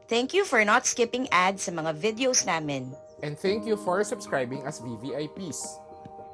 Thank you for not skipping ads sa mga videos namin. And thank you for subscribing as VVIPs.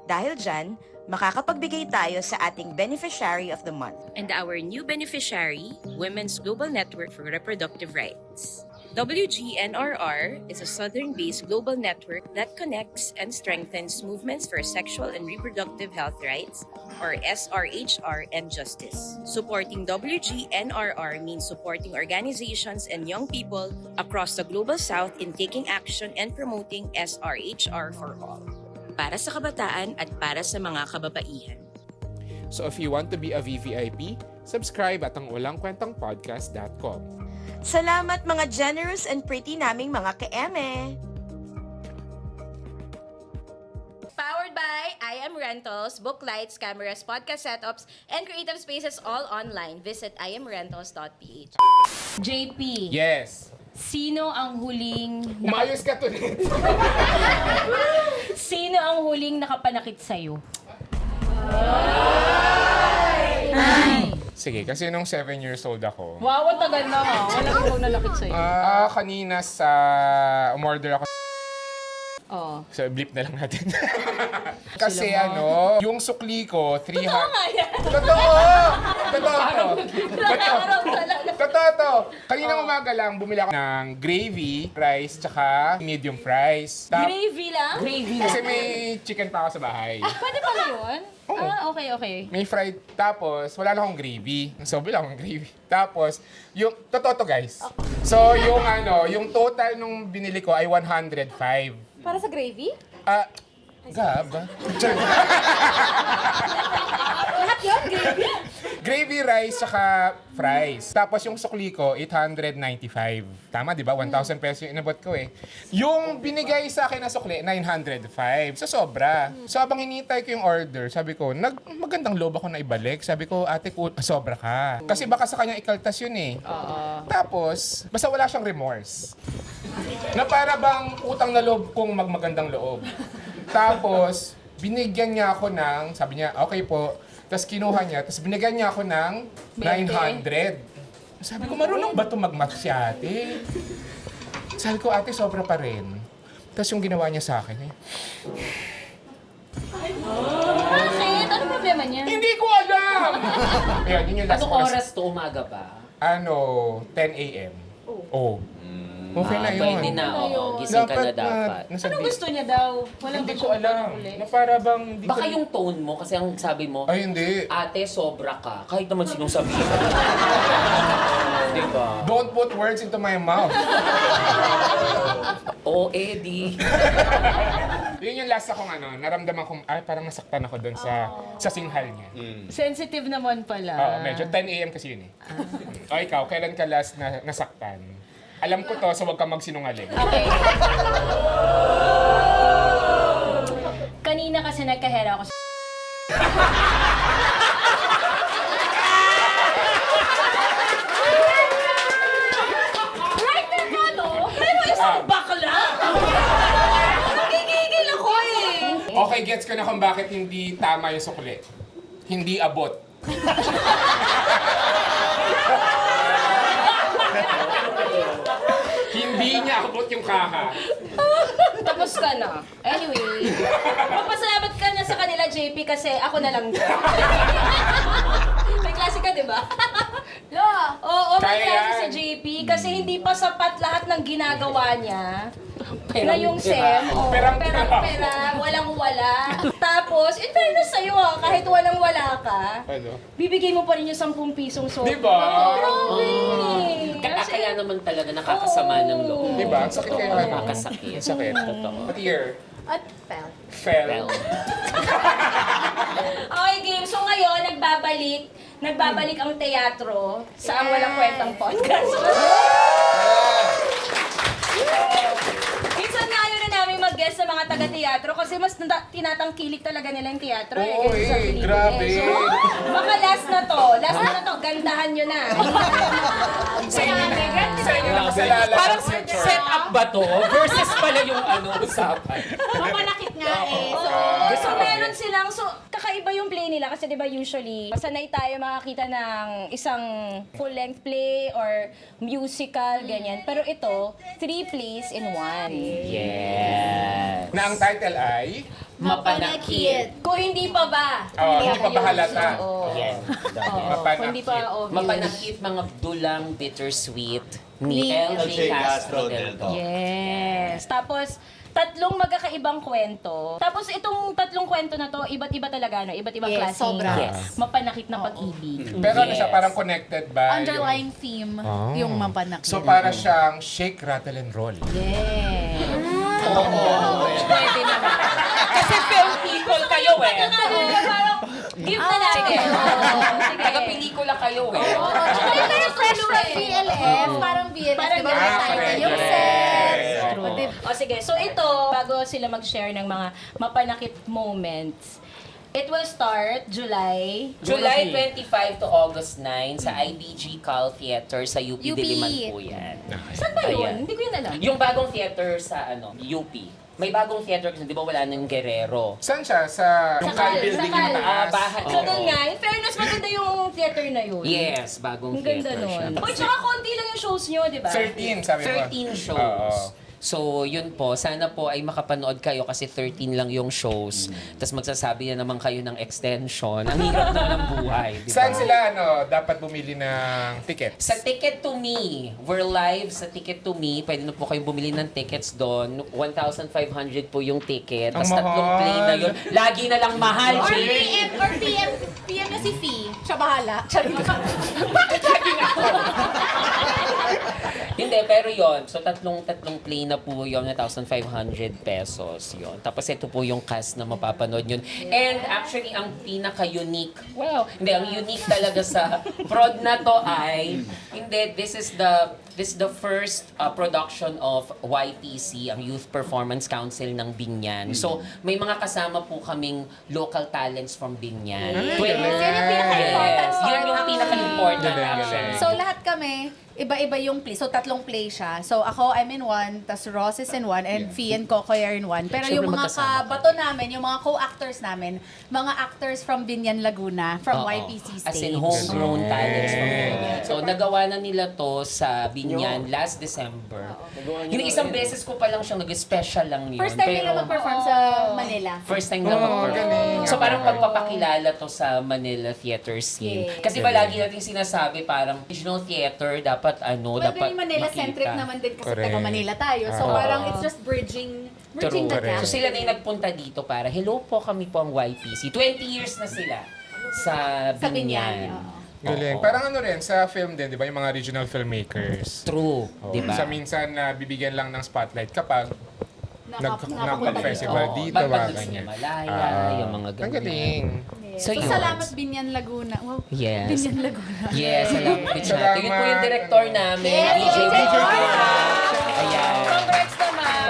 Dahil dyan, makakapagbigay tayo sa ating Beneficiary of the Month. And our new beneficiary, Women's Global Network for Reproductive Rights. WGNRR is a Southern-based global network that connects and strengthens movements for sexual and reproductive health rights, or SRHR, and justice. Supporting WGNRR means supporting organizations and young people across the Global South in taking action and promoting SRHR for all. Para sa kabataan at para sa mga kababaihan. So if you want to be a VVIP, subscribe at ang ulangkwentangpodcast.com. Salamat mga generous and pretty naming mga ka-eme! Powered by I Am Rentals, book lights, cameras, podcast setups, and creative spaces all online. Visit iamrentals.ph. JP, Yes! sino ang huling Umayos ka to rin. sino ang huling nakapanakit sa'yo? Sige, kasi nung 7 years old ako, Wow, ang tagal na ha. Walang ikaw nalakit sa'yo. kanina sa umorder ako. Oh. So, blip na lang natin. Kasi ano, yung sukli ko, 300... Totoo nga yan. Totoo! Totoo to. Araw talaga. Totoo to. Kaninang umaga lang, bumili ako ng gravy, rice, tsaka medium fries. Gravy lang? Gravy Kasi may chicken pa ako sa bahay. Pwede pala yun? Oo. Okay. May fried, tapos wala na akong gravy. So, bilang akong gravy. Tapos, yung, totoo to guys. So, yung total nung binili ko ay 105. Para sa gravy? Gab. Lahat yun, gravy? Gravy, rice, saka fries. Tapos yung sukli ko, 895. Tama, di ba? 1,000 pesos yung inabot ko eh. Yung binigay sa akin na sukli, 905. So, sobra. So, habang hinihintay ko yung order, sabi ko, magandang loob ako na ibalik. Sabi ko, ate, sobra ka. Kasi baka sa kanya ikaltas yun eh. Tapos, basta wala siyang remorse. Na para bang utang na loob kong magmagandang loob. Tapos, binigyan niya ako ng, sabi niya, okay po. Tapos kinuha niya, tapos binigyan niya ako ng 900. Sabi ko, marunong ba ito mag-math si ate? Sabi ko, ate, sobra pa rin. Tapos yung ginawa niya sa akin, Bakit? Ano problema niya? hindi ko alam! Ayan, yun yung last Anong oras to? Umaga ba? 10 a.m. Oh. Okay na yun. Pwede na, oo. Gising ka na dapat. nasa Anong di- gusto niya daw? Walang Hindi gusto ko alam. Na para bang... Hindi Baka ko- yung tone mo, kasi ang sabi mo, Ay, hindi. ate, sobra ka. Kahit naman sinong sabihin. Diba? Don't put words into my mouth. Oo, Eddie. Yun yung last akong naramdaman kong, ay, parang nasaktan ako doon sa singhal niya. Sensitive naman pala. Oo, medyo 10 a.m. kasi yun eh. O ikaw, kailan ka last na nasaktan? Alam ko to, so huwag kang magsinungaling. Okay. Kanina kasi nagkahera ako sa... Right na ka, no? Pero isang bakla! Nagigigil ako eh! Okay, gets ko na kung bakit hindi tama yung sukli. Hindi abot. Hindi niya abot yung kaka. Tapos ka na. Anyway, magpasalamat ka na sa kanila, JP, kasi ako na lang. May klase ka, di ba? Oo, may Kaya klase yan. si JP kasi hindi pa sapat lahat ng ginagawa niya. Na yung SEM, perang-pera, walang-wala. Tapos, in fairness sa'yo kahit walang-wala ka, Ano? bibigay mo pa rin yung 10 pisong soda. Diba? Grabe! Kaya naman talaga nakakasama ng loob. Diba? Ang sakit kayo. Nakakasakit. Sakit. Totoo. What year? At fell. Fell. Well, Okay, game. So ngayon, nagbabalik ang teatro sa Ang Walang Kwentang Podcast. Minsan nga yun na namin mag-guest sa mga taga-teatro kasi mas tinatangkilik talaga nila yung teatro. Oo, kaysa sa eh, pelikula. grabe. So, baka last na to. Gandahan nyo na. Sa inyo nakasalala. parang set up ba to? Versus pala yung usapan. Mapanakit nga eh. So, So meron silang, kakaiba yung play nila kasi 'di ba usually sanay tayo makakita ng isang full-length play or musical ganyan. Pero ito, 3 plays in 1. Yes. Na ang title ay, Mapanakit. Kung hindi pa ba? hindi pa ba halata? Yes. Kung hindi pa obvious. Mapanakit mga dulang bittersweet ni LJ Castro del Toc. Yes. Tapos, 3 magkakaibang kwento. Tapos itong 3 kwento na to, iba't iba talaga, no? Iba't ibang Yes, klaseng sobra. Yes. mapanakit na pag-ibig. Pero ano Yes. siya, parang connected ba? Underlying theme, yung mapanakit. So para siyang shake, rattle, and roll. Yes. Pwede naman. Kasi film people kayo eh. Parang, give na natin. Sige. Sige. Taga-pelikula kayo eh. Pero fresh from BLF, parang BLF, Parang diba may title correct, yung correct. set. True. O sige, so ito, bago sila mag-share ng mga mapanakit moments, it will start July. July 25 to August 9 sa IDG Cal Theater sa UP UP. Diliman po yan. Saan ba yun? Ayan. Hindi ko yun alam. Yung bagong theater sa UP. May bagong theater kasi di ba wala nang Guerrero. Saan siya? Sa yung Cal, Cal building sa yung Cal. taas? Bahay. So doon nga, in fairness, maganda yung theater na yun. Yes, bagong Ang ganda theater siya. nun. Uy, tsaka konti lang yung shows nyo, di ba? 13, sabi mo. 13 shows. Oo. So, yun po. Sana po ay makapanood kayo kasi 13 lang yung shows. Tapos magsasabi na naman kayo ng extension. Ang hirap naman ng buhay. Di ba? Saan sila dapat bumili ng tickets? Sa Ticket to Me, we're live sa Ticket to Me. Pwede na po kayong bumili ng tickets doon. 1,500 po yung ticket. Ang Tapos 3 play na mahal. yun. Lagi na lang mahal, Or JP. PM na si Fee. Siya bahala. Hindi, pero yon. So, tatlong play na po yun, 1,500 pesos yon. Tapos ito po yung cast na mapapanood yun. And actually, ang pinaka-unique, hindi, ang unique talaga sa prod na to ay, hindi, this is the first production of YPC, ang Youth Performance Council ng Binyan. So, may mga kasama po kaming local talents from Binyan. Ay, 20 galing. Yun yung pinaka-important Yes, yun yung part. pinaka-important Galing, actually. galing. So lahat kami, iba-iba yung play. So 3 play siya. So ako, I'm in 1, tas Ross is in 1, and Fee and Kokoy are in 1. Pero Siyempre yung mga magkasama kabato namin, yung mga co-actors namin, mga actors from Binyan, Laguna, from Oo. YPC As in stage. homegrown Yes. talents from Binyan. So nagawa na nila to sa Binyan last December. Yung isang beses ko pa lang siyang nag-special lang yun. First time nila pero mag-perform sa Manila. First time na mag-perform. galing. So parang pagpapakilala to sa Manila theater scene. Yes. Kasi ba lagi natin sinasabi parang regional theater dapat dapat Well, Manila-centric makita. naman din kasi Correct. taga Manila tayo. So Oo. parang it's just bridging the Correct. gap. So sila na yung nagpunta dito para, hello po, kami po ang YPC. 20 years na sila sa Sa Binyan. Binyan, oo. Galing. Oo. Parang ano rin, sa film din, di ba, yung mga regional filmmakers. True, Oh. di ba? Sa minsan na bibigyan lang ng spotlight kapag Nakapunta nag-festival Oo. dito, Ba't mga sa ganyan. Malaya, yung mga ganyan. Ang galing. So, So, yun. salamat Binyan, Laguna. Wow. Yes. Binyan, Laguna. Yes, salamat din siya. Salamat. Yun po yung director namin, Yes, DJ DJ Ayan. Congrats naman!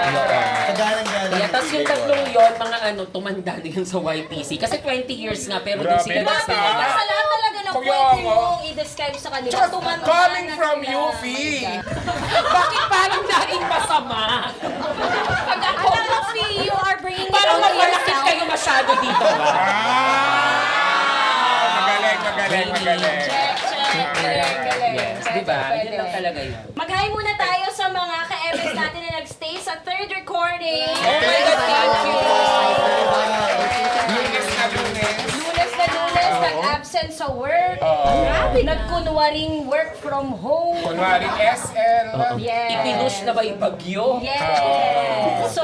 Ayan, tapos yung tatlong yon mga tumanda na yun sa YPC. Kasi 20 years nga, pero doon Grabe. sila Grabe. nagsimula. Sa lahat talaga ng Kuya, pwede ako. mong i-describe sa kanila. Tsaka tumanda coming na from sila. UP. Bakit parang naging masama? Pag ako, Alam mo, Fee, you are bringing it parang on magmalakit yourself. kayo masyado dito ba? Magaling, magaling, magaling. Galing. Yes, di ba? Yun lang talaga yun. Mag-hi muna tayo sa mga ka-events natin na nag-stay sa third recording. Oh my God, thank you! Lunes na lunes. Lunes na lunes, nag-absent sa work. Nagkunwaring work from home. Kunwari SL. Yes. Ipinush na ba yung bagyo? Yes. So,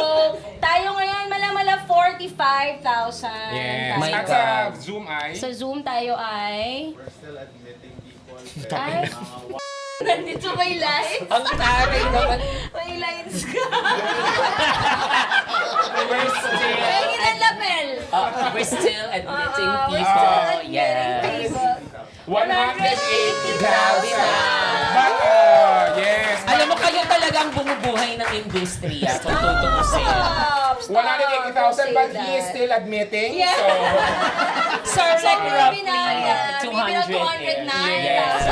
tayo ngayon malamala 45,000. Yes. My At sa God. Zoom ay, Sa Zoom tayo ay... Ay, nandito may lines. Ang taray naman. May lines ka. We're still, May lapel. we're still admitting We're people. still admitting Yes. people. 180,000. Grabe na. But, yes. Alam mo, kayo talagang bumubuhay ng industriya. Kung tutubusin. Stop. 180,000 but Don't he say is that. still admitting. Yeah. So, Sir, like roughly Maybe 200. 200 na. Yes.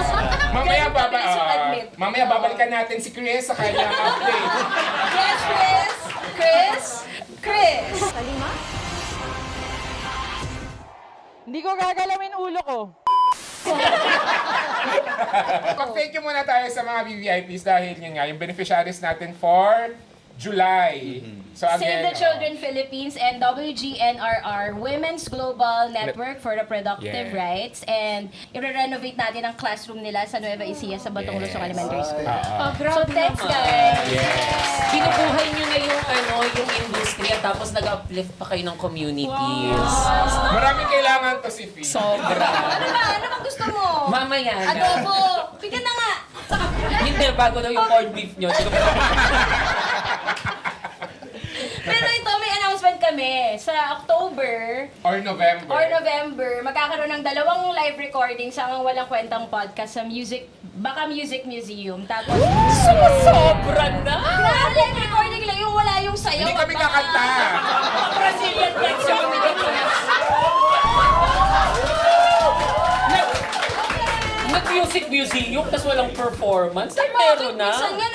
mamaya, Ganun kabilis yung admit. mamaya babalikan natin si Chris sa kanyang update. Yes, Chris. Chris. Chris. Hindi ko gagalawin ulo ko. Thank you muna tayo sa mga VVIPs dahil yun nga, yung beneficiaries natin for July. So Save again, the Children Philippines and WGNRR, Women's Global Network for Reproductive Yeah. Rights. And i-renovate natin ang classroom nila sa Nueva Ecija sa Batong Lusong Elementary School. So thanks guys! Binubuhay nyo na yung industriya tapos nag-uplift pa kayo ng communities. maraming kailangan to si Fee. Sobra. Ano ba? Ano bang gusto mo? Mamaya na. Adobo! Bigyan na nga! Hindi, bago daw yung corned beef nyo. Hindi ko Pero ito, may announcement kami. Sa October Or November. magkakaroon ng 2 live recordings sa ang walang kwentang podcast sa Baka Music Museum. Tapos, sobra na! live recording lang yung wala yung sayaw. Hindi kami kakanta. Brazilian dance yung Nag-music museum, tapos walang performance. Ay, meron na. Minsan nga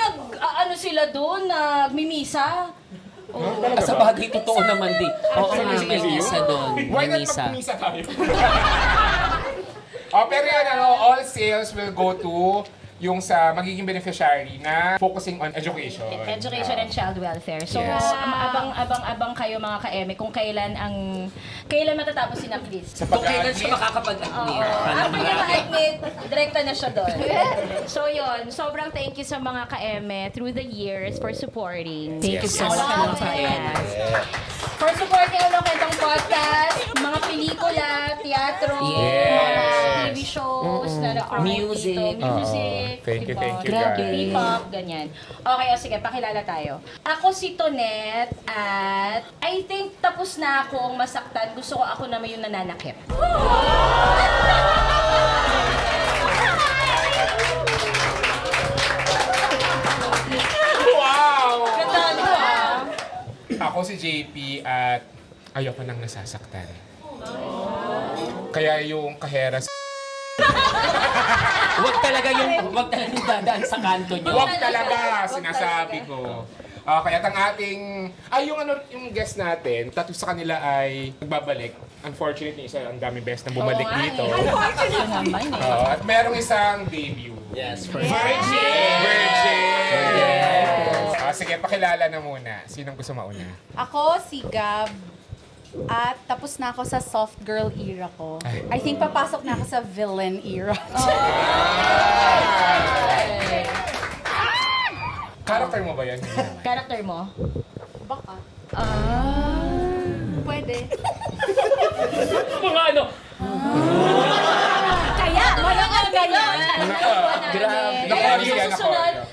ano sila doon, nagmimisa. Sa bagay, totoo naman din. Oo, Sa nga, music may museum? misa doon. Why May not misa. magpumisa tayo? Pero yan, all sales will go to yung sa magiging beneficiary na focusing on education. Education and child welfare. So, Yes. abang kayo mga ka-eme kung kailan matatapos si Chris. Sa Kung kailan pag-admit, siya makakapag-admit. After niya ma-admit, direkta na siya doon. So yun, sobrang thank you sa mga ka-eme through the years for supporting. Thank you so much, mga ka-eme. For supporting ang Lokentong Podcast, mga pelikula, teatro, Yes. mga TV shows na na-promote Music. dito. Music. Thank you, diba? thank you, Grabe. guys. K-pop, ganyan. Okay, sige, pakilala tayo. Ako si Tonet at I think tapos na akong masaktan. Gusto ko ako naman yung nananakit. Wow! Ganda mo ah. Ako si JP at ayoko nang nasasaktan. Kaya yung kahera Huwag talaga yung dadaan sa kanto nyo. Huwag talaga, sinasabi ko. Kaya ang ating, yung guest natin, tatlo sa kanila ay nagbabalik. Unfortunately, isa ang daming best na bumalik dito. Unfortunate naman eh. At merong isang debut. Yes, Virgin! Yes! Sige, pakilala na muna. Sinong gusto mauna? Ako si Gab. At tapos na ako sa soft girl era ko. I think papasok na ako sa villain era. Character mo ba yan? Hindi naman. Character mo? Baka. Pwede. Mga ano, Kaya, walang ang ganyan. Grabe. Naka-audio yan,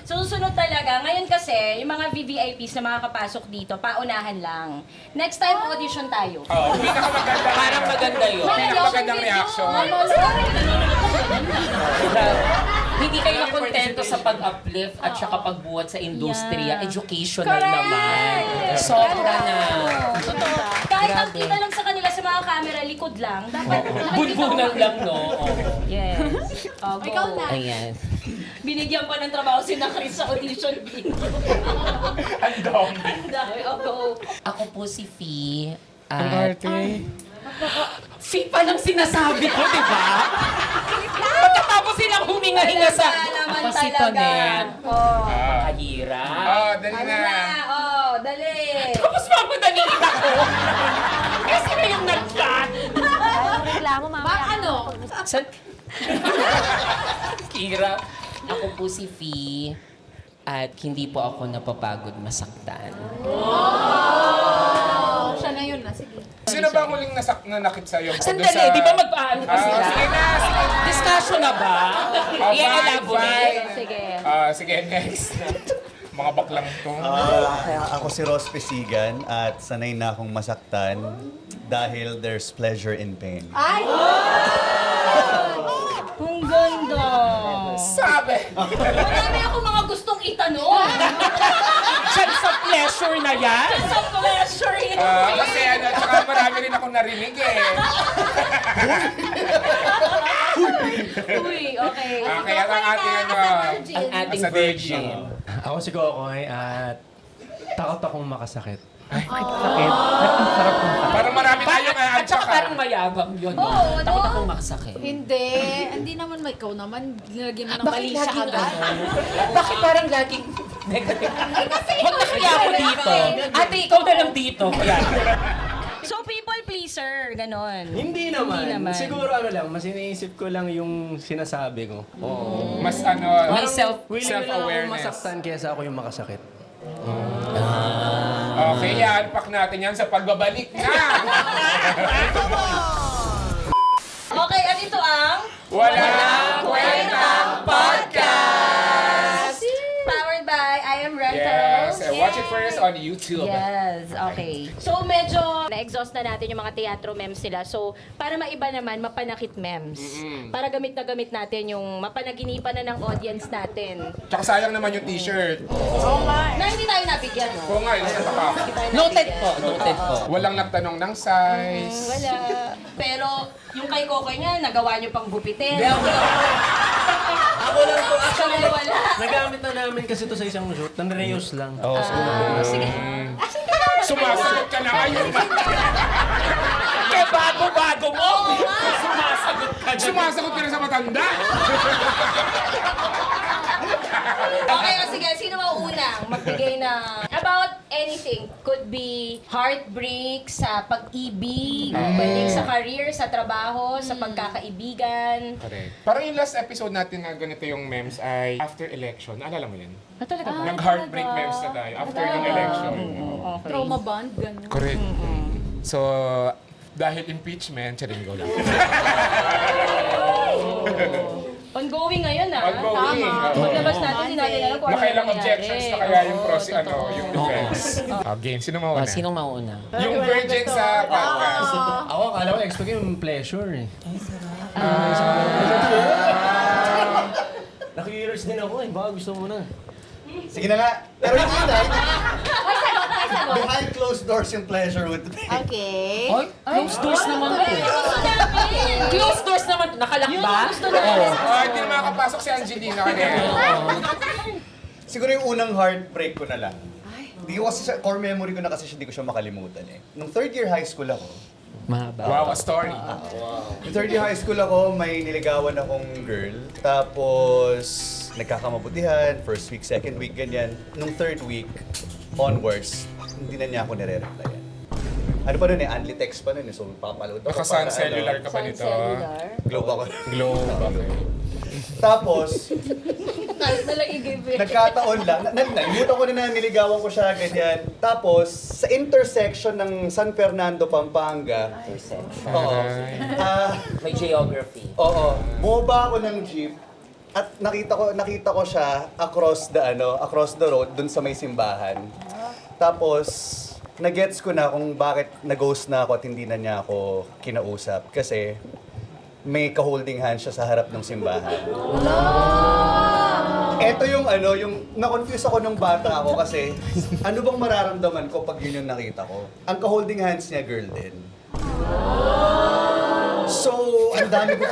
Susunod talaga. Ngayon kasi, yung mga VVIPs na makakapasok dito, paunahan lang. Next time, audition tayo. Pinakamaganda. parang maganda yun. Pinakamagandang reaction. Hindi kayo nakontento sa pag-uplift at saka pagbuhat sa industriya. Yeah. Educational Correct. naman. Sobra na. Totoo. Kahit ang kita lang sa kanila sa mga camera, likod lang. Dapat Bunbunan lang, no? Oh. Yes. Oh, go. Ikaw na. Ayan. Binigyan pa ng trabaho si Chris sa audition video. Ang dami. Oh, go. Ako po si Fee. Fee pa lang sinasabi ko, di ba? Pagkatapos silang huminga-hinga sa... Ako si Tonet. Oh. Kahira. Dali Ano na. na? Oh, dali. Tapos mamadali ako. Kasi na yung nag-cut. Reklamo mamaya. Ano? San... Kira, ako po si Fee. At hindi po ako napapagod masaktan. Siya na yun na. Sige. Sino ba ang huling nanakit sa'yo? Sandali, di ba mag-paano pa sila? Sige na, sige. Discussion na ba? I-elaborate. Sige. Sige, next. Mga baklang to. Ako si Ross Pesigan at sanay na akong masaktan dahil there's pleasure in pain. Ay! Ang ganda. Sabi! Marami ako mga gustong itanong. Diyan sa pleasure na yan? Sa pleasure yun. Kasi tsaka marami rin akong narinig eh. Uy, okay. Kaya ang ating Ang ating As a virgin. Ako si Kokoy at takot akong makasakit. Ay, sakit. Ang sarap ng sakit. Parang marami tayong At saka parang mayabang yun. No? Oo, no? Takot akong makasakit. Hindi naman ikaw naman. Nilagyan mo ng Bakit mali siya laging agad. Bakit parang laging negative? Huwag na kaya ako dito. Ate, ikaw na lang dito. Kaya. So, people pleaser, ganon. Hindi naman. Hindi naman. Siguro ano lang, mas iniisip ko lang yung sinasabi ko. Mas ano, May self- Willing na lang ako self-awareness. masaktan kaysa ako yung makasakit. Okay, i-unpack natin yan sa pagbabalik na. Okay, at ito ang Walang Kwentang Podcast! powered by I Am Rentals. Yes, and watch it first on YouTube. Yes, okay. So medyo na-exhaust na natin yung mga teatro memes nila. So para maiba naman, mapanakit memes. Para gamit na gamit natin yung mapanaginipan na ng audience natin. Tsaka sayang naman yung t-shirt. Na hindi tayo nabigyan, no? Oo nga, yun ang taka. Hindi tayo Noted nabigyan. po, noted po. Walang nagtanong ng size. Wala. Pero yung kay Kokoy niya, nagawa niyo pang gupitin. Ako lang po, actually, Wala. nagamit na namin kasi ito sa isang shoot. Nang-reuse lang. Sige. Sumasagot ka na ngayon. Kaya bago-bago mo! Sumasagot ka na. Sumasagot ka na sa matanda. Okay, sige. Sino mauunang magbigay ng about anything? Could be heartbreak sa pag-ibig, pwedeng sa career, sa trabaho, sa pagkakaibigan. Correct. Parang yung last episode natin na ganito yung memes ay after election. Naalala mo yun? Talaga ba? Nag-heartbreak memes na tayo after ng election. Trauma bond, gano'n. Correct. So, dahil impeachment, charingo lang. Ongoing ngayon, ah. Ongoing. Paglabas natin, hindi natin alam kung ano Nakailang nangyayari. objections na kaya yung process, ano, totoo. yung defense. Game, sino Oh, mauna? sinong mauna? Yung virgin sa podcast. Ako, akala ko expect yung pleasure eh. Naki-ears din ako eh. Baka gusto mo na. Sige na nga. Pero hindi na. Behind closed doors yung pleasure with the Okay. Ay, closed doors naman po. Closed doors naman. Nakalak ba? Hindi na makakapasok si Angelina kanina. Siguro yung unang heartbreak ko na lang. Hindi ko kasi core memory ko na kasi hindi ko siya makalimutan eh. Nung third year high school ako, Mahaba. Wow, a story. Yung third year high school ako, may niligawan akong girl. Tapos, nagkakamabutihan, first week, second week, ganyan. Nung third week, onwards, hindi na niya ako nire-replyan. Ano pa nun eh, only text pa nun eh. So, papaload ako. Naka-sun para, cellular ka pa nito. Globe ako. Globe, okay. Tapos, Kahit na lang i-give eh. nagkataon lang, nalimutan ko na niligawan ko siya, ganyan. Tapos, sa intersection ng San Fernando, Pampanga, oo, May geography. oo, bumaba ako ng jeep at nakita ko siya across the road dun sa may simbahan. Tapos nagets ko na kung bakit nag-ghost na ako at hindi na niya ako kinausap kasi may ka-holding hand siya sa harap ng simbahan. Ito yung na-confuse ako nung bata ako kasi ano bang mararamdaman ko pag yun yung nakita ko? Ang ka-holding hands niya girl din. So, ang dami ko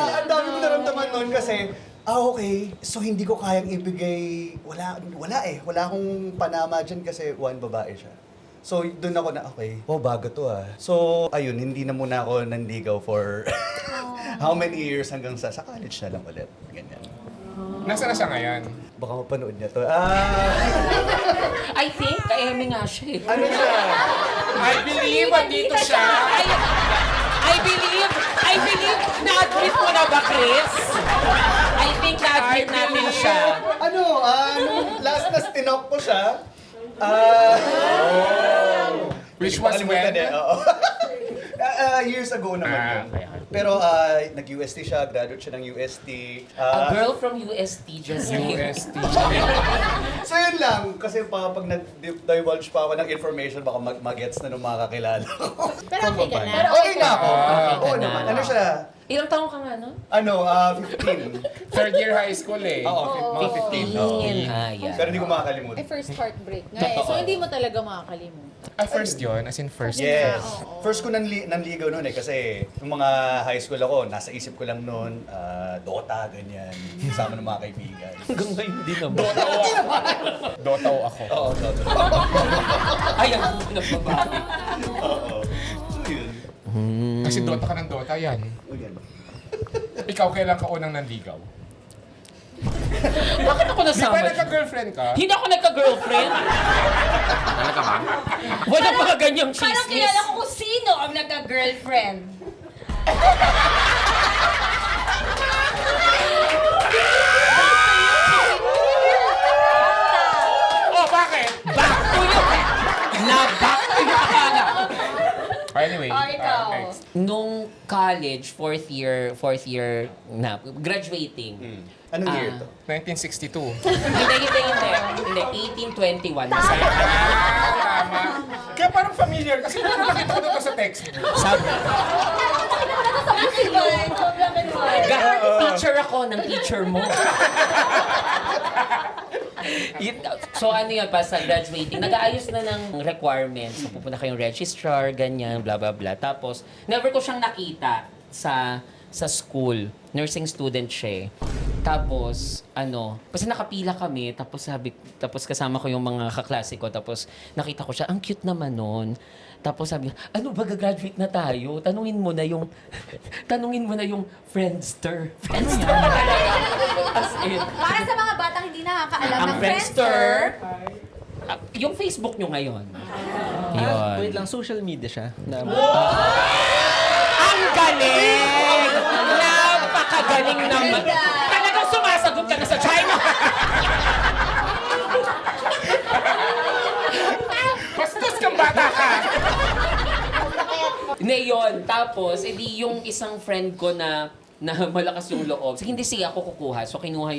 ang dami ko naramdaman noon kasi, okay, so hindi ko kayang ibigay, wala akong panama dyan kasi babae siya. So, doon ako na, okay, bago to ah. So, ayun, hindi na muna ako nanligaw for how many years hanggang sa college na lang ulit. Ganyan. Nasaan na siya ngayon? Baka mapanood niya to. I think, ka-Emmy nga siya eh. Ano siya? I believe, andito siya. I believe, na-admit mo na ba, Chris? I think na-admit natin siya. Nung last na stinok ko siya, Which was nakalimutan when? eh, oo. Years ago naman yun. Pero nag-UST siya, graduate siya ng UST. A girl from UST just came. UST. So yun lang, kasi pag nag-divulge pa ako ng information, baka mag-gets na ng mga kakilala ko. Pero okay ka na. Okay na ako. Okay ka Oo na. naman. Ano siya? Ilang taong ka nga, no? 15. Third year high school eh. Oo, mga 15. Oo. Ah, yeah. Pero hindi ko makakalimutan. First heartbreak nga eh. So, hindi mo talaga makakalimutan. First yun, as in first. Yes. First ko nanligaw noon eh kasi nung mga high school ako, nasa isip ko lang noon, Dota, ganyan. Kasama ng mga kaibigan. Hanggang ngayon, hindi naman. Dota o ako. Oo, Dota. Ay, ang nagbabago. Oo. So yun. Kasi Dota ka ng Dota, yan. O yan. Ikaw, kailan ka unang nanligaw? Bakit ako Di ba nasama? nagka-girlfriend ka? Hindi ako nagka-girlfriend. Talaga ba? Walang mga ganyang Parang chismis. kilala ko kung sino ang nagka-girlfriend. Oh, bakit? Back to you! Na-back to you akala. Anyway, Oh, ikaw. next. Nung college, fourth year na, graduating. Anong year to? 1962. Hindi, 1821. Masaya ka na. Tama. Kaya parang familiar kasi parang nakita ko dito sa text. Sabi, Sobrang teacher ako ng teacher mo. So ano yun, pa sa graduating, nag-aayos na ng requirements. So pupunta kayong registrar, ganyan, bla bla bla. Tapos, never ko siyang nakita sa school. Nursing student siya eh. Tapos, kasi nakapila kami, tapos kasama ko yung mga kaklase ko, tapos nakita ko siya, ang cute naman nun. Tapos sabi niya, ano ba, gagraduate na tayo? Tanungin mo na yung Friendster. Friendster na talaga. As in, Para sa mga batang hindi nakakaalam ang ng Friendster, yung Facebook nyo ngayon. Yun. Wait lang, social media siya. Na, Ang galing! Napakagaling naman. Talagang sumasagot ka na sa China. Bastos kang bata ka! Yun. Tapos, edi yung isang friend ko na malakas yung loob. So, hindi siya ako kukuha. So, kinuha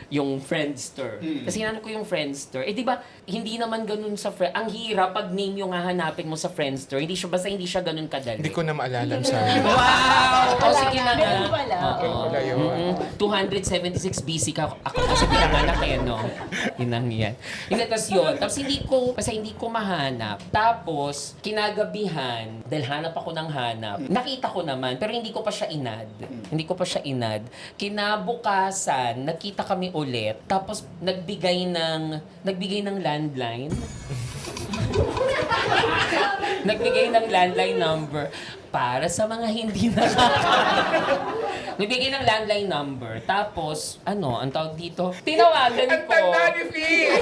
yung Friendster. Kasi hinanap ko yung Friendster. Eh, di ba, hindi naman ganun sa friend. Ang hirap pag name yung hahanapin mo sa Friendster. Basta hindi siya ganun kadali. Hindi ko na maalala, I'm sorry. Wow! O, sige na nga. Ganun pala. Oo. Wala yun. 276 BC ka. Ako kasi pinanganak eh, no? Yun ang yan. Hindi, tapos yun. Tapos hindi ko mahanap. Tapos, kinagabihan, dahil hanap ako ng hanap, nakita ko naman, pero hindi ko pa siya inad. Hindi ko pa siya inad. Kinabukasan, nagkita kami ulit. Tapos, nagbigay ng landline. Nagbigay ng landline number para sa mga hindi nagbigay ng landline number. Tapos, ang tawag dito? Tinawagan Ang ko. tanda ni Fee!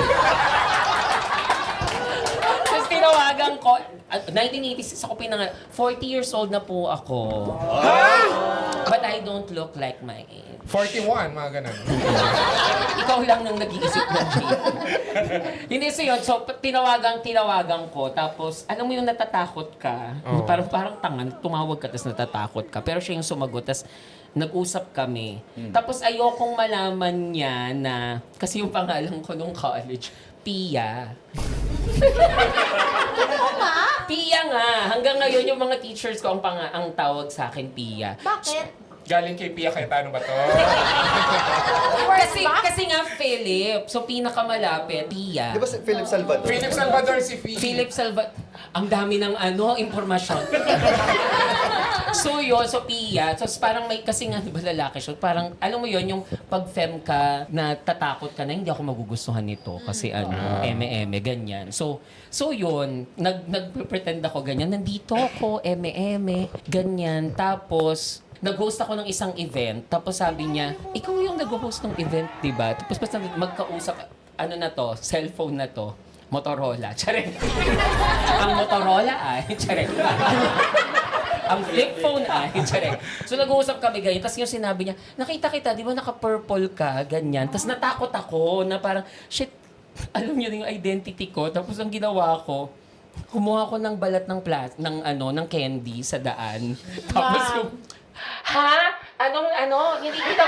Tapos tinawagan ko. 1986 ako 40 years old na po ako. But I don't look like my age. 41, mga ganun. Ikaw lang nang nag-iisip ng G. Hindi, so yun. So, tinawagan ko. Tapos, alam mo yung natatakot ka. Oo. Parang tangan, tumawag ka, tapos natatakot ka. Pero siya yung sumagot, tapos nag-usap kami. Tapos, ayokong malaman niya na, kasi yung pangalan ko nung college, Pia. Pia nga. Hanggang ngayon, yung mga teachers ko, ang tawag sa akin, Pia. Bakit? Galing kay Pia Cayetano ba to? Kasi nga, Philip. So, pinakamalapit, Pia. Di ba si Philip Salvador? Philip Salvador si Fee. Philip Salva... Ang dami ng impormasyon. So yun, so Pia, so parang kasi nga, di ba lalaki siya, parang, alam mo yun, yung pag-fem ka, na tatakot ka na, hindi ako magugustuhan nito, kasi eme-eme, ganyan. So yun, nag-pretend ako ganyan, nandito ako, eme-eme, ganyan. Tapos, nag-host ako ng isang event, tapos sabi niya, ikaw yung nag-host ng event, di ba? Tapos basta magkausap, cellphone na to, Motorola. Charing. Ang Motorola ay, charing. Ang flip phone ay, charing. So nag-uusap kami ganyan. Tapos yung sinabi niya, nakita kita, di ba naka-purple ka, ganyan. Tapos natakot ako na parang, shit, alam niyo yung identity ko. Tapos ang ginawa ko, kumuha ko ng balat ng candy sa daan. Tapos yung, hindi kita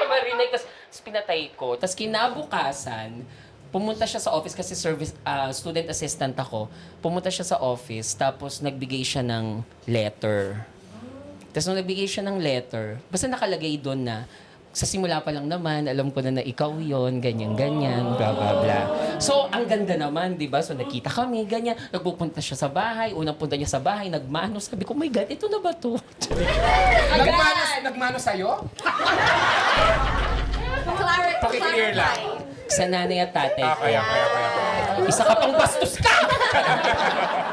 marinig. Tapos pinatay ko. Tapos kinabukasan, pumunta siya sa office kasi student assistant ako. Pumunta siya sa office, tapos nagbigay siya ng letter. Tapos nung nagbigay siya ng letter, basta nakalagay doon na, sa simula pa lang naman, alam ko na ikaw yon, ganyan-ganyan, bla bla bla. So, ang ganda naman, di ba? So, nakita kami, ganyan. Nagpupunta siya sa bahay, unang punta niya sa bahay, nagmano. Sabi ko, my God, ito na ba to? Nagmano sa'yo? Clarify. Paki-clear lang. Sa nanay at tatay ko. Kaya. Isa ka pang bastos ka!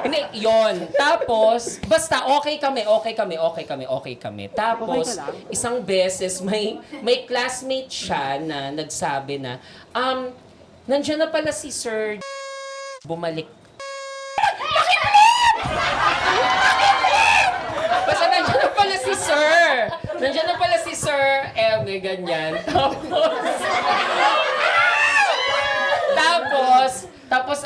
Hindi, yon. Tapos, basta okay kami. Tapos, isang beses, may classmate siya na nagsabi na, nandiyan na pala si Sir bumalik. Basta nandiyan na pala si Sir. May ganyan. Tapos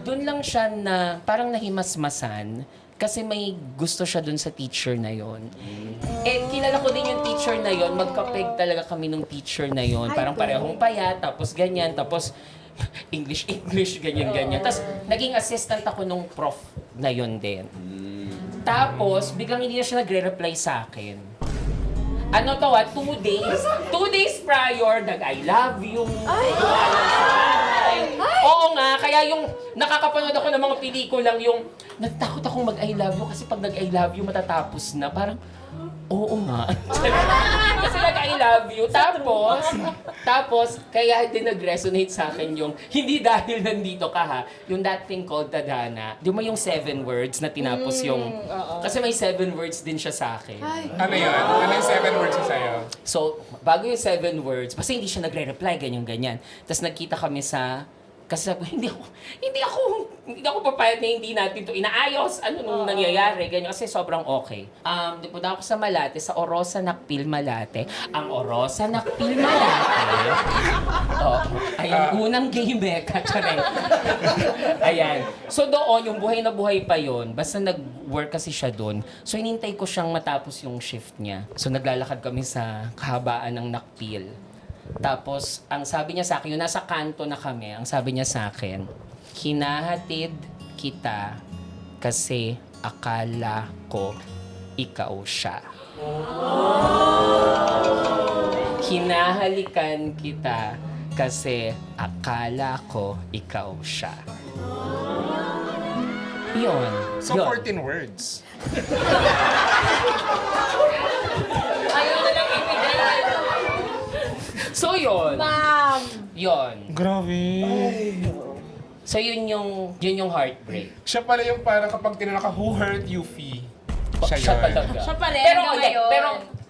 dun lang siya na parang nahimasmasan kasi may gusto siya dun sa teacher na yon. Eh, kilala ko din yung teacher na yon. Magkapeg talaga kami nung teacher na yon. Parang parehong payat, tapos ganyan, tapos English, ganyan. Tapos naging assistant ako nung prof na yon din. Tapos, biglang hindi na siya nagre-reply sa akin. 2 days. 2 days prior, nag-I love you. Dumalang sa bahay. Oo nga, kaya yung nakakapanood ako ng mga pelikulang yung nagtakot akong mag-I love you kasi pag nag-I love you matatapos na. Parang, oo nga. Kasi nag-I love you. Tapos, kaya din nag-resonate sa akin yung, hindi dahil nandito ka ha, yung that thing called Tadhana. Di mo yung 7 words na tinapos yung, kasi may 7 words din siya sa akin. Ano yun? Ano yung 7 words sa'yo? So, bago yung 7 words, basta hindi siya nagre-reply, ganyan-ganyan. Tapos nagkita kami sa, kasi sabi ko, hindi ako papayag na hindi natin to inaayos. Ano nung nangyayari, ganyan. Kasi sobrang okay. Punta ako sa Malate, sa Orosa Nakpil Malate. Ang Orosa Nakpil Malate. Ayan, unang gay mecca. Ayan. So doon, yung buhay na buhay pa yon. Basta nag-work kasi siya doon. So inintay ko siyang matapos yung shift niya. So naglalakad kami sa kahabaan ng Nakpil. Tapos, ang sabi niya sa akin, yung nasa kanto na kami, ang sabi niya sa akin, hinahatid kita kasi akala ko ikaw siya. Hinahalikan kita kasi akala ko ikaw siya. Yun. So, yun. 14 words. Ayaw na lang ibigay. So, yun. Ma'am! Yun. Grabe. So, yun yung heartbreak. Siya pala yung parang kapag tinanong ka, who hurt you, Fee? Siya yun. talaga. Siya pa rin Pero, hanggang hindi, ngayon. pero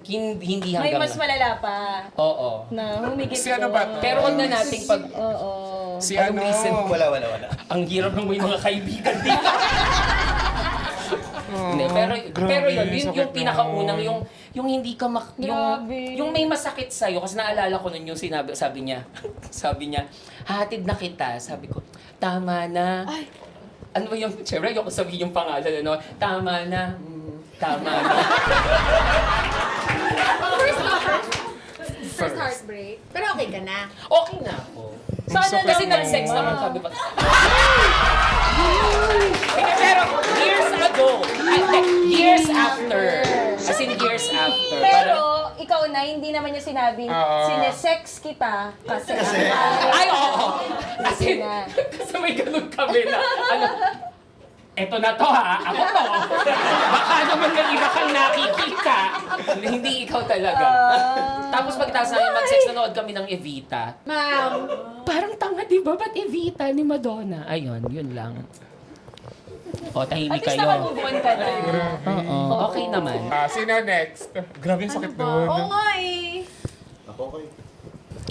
hindi May hanggang... mas malala pa Oo. na humigit Si ano ba? Pero wag na nating pag... Oo. Si Anong reason? Wala. Ang hirap ng may mga kaibigan dito. Hindi, pero yun yung pinakaunang, yung hindi ka yung may masakit sa'yo. Kasi naalala ko nun yung sabi niya, hatid na kita. Sabi ko, tama na. Ano ba yung, syempre, yung sabihin yung pangalan, tama na. Tama na. First heartbreak. Pero okay ka na. Okay na ako. Sana Kasi naman. nag-sex naman, sabi pa. Pero years after. As in years after. Pero, ikaw na, hindi naman niya sinabing, sinesex kita kasi Ay, oo. As in, na. kasi may ganun kami na, eto na to ha, ako to. Baka naman may iba kang nakikita. Hindi ikaw talaga. Tapos pagkatapos namin mag-sex, nanood kami ng Evita. Ma'am. Parang tanga, di ba? Ba't Evita ni Madonna? Ayun, yun lang. O, tahimik At least kayo. nakamove on ka na. Oo, okay naman. Sino next? Grabe yung sakit doon. Oo nga eh.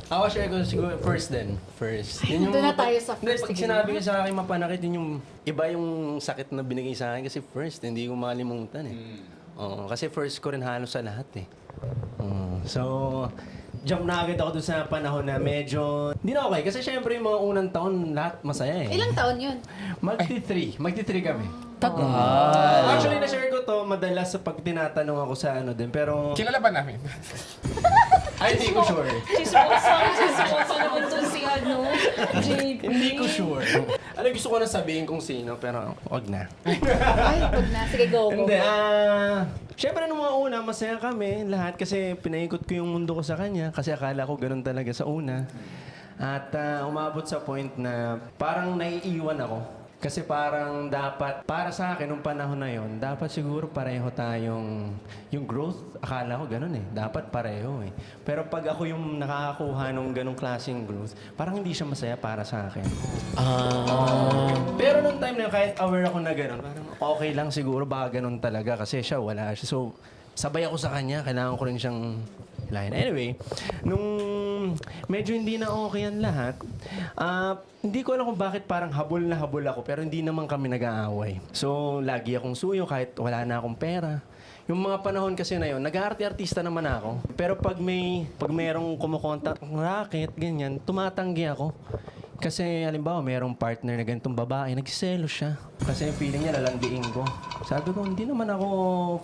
Ako share ko siguro first then. First. Yun Doon na tayo sa Hindi, first. pag sinabi ko sa akin mapanakit, yun yung iba yung sakit na binigay sa akin kasi first, hindi ko makalimutan eh. Oo, kasi first ko rin halos sa lahat eh. So, jump na agad ako dun sa panahon na medyo hindi na okay. Kasi syempre yung mga unang taon, lahat masaya eh. Ilang taon yun? Magti-3 kami. Tagal. Actually, na-share ko to madalas sa pag tinatanong ako sa din. Pero Kilala ba namin? Ay, hindi ko sure. Chismosa naman to si ano, JP. Hindi ko sure. Alam, gusto ko na sabihin kung sino, pero wag na. Ay, huwag na. Sige, go. Hindi, syempre nung mga una, masaya kami lahat kasi pinaikot ko yung mundo ko sa kanya kasi akala ko ganun talaga sa una. At umabot sa point na parang naiiwan ako. Kasi parang dapat, para sa akin, nung panahon na yon, dapat siguro pareho tayong, yung growth, akala ko ganun eh. Dapat pareho eh. Pero pag ako yung nakakakuha ng ganung klaseng growth, parang hindi siya masaya para sa akin. Pero nung time na yun, kahit aware ako na ganun, parang okay lang siguro, baka ganun talaga kasi siya, wala siya. So, sabay ako sa kanya, kailangan ko rin siyang line. Anyway, nung medyo hindi na okay ang lahat, hindi ko alam kung bakit parang habol na habol ako, pero hindi naman kami nag-aaway. So, lagi akong suyo kahit wala na akong pera. Yung mga panahon kasi na yun, nag-aarte-artista naman ako. Pero pag merong kumukontak ng racket, ganyan, tumatanggi ako. Kasi, halimbawa, merong partner na ganitong babae, nagsiselo siya. Kasi feeling niya lalandiin ko. Sabi ko, hindi naman ako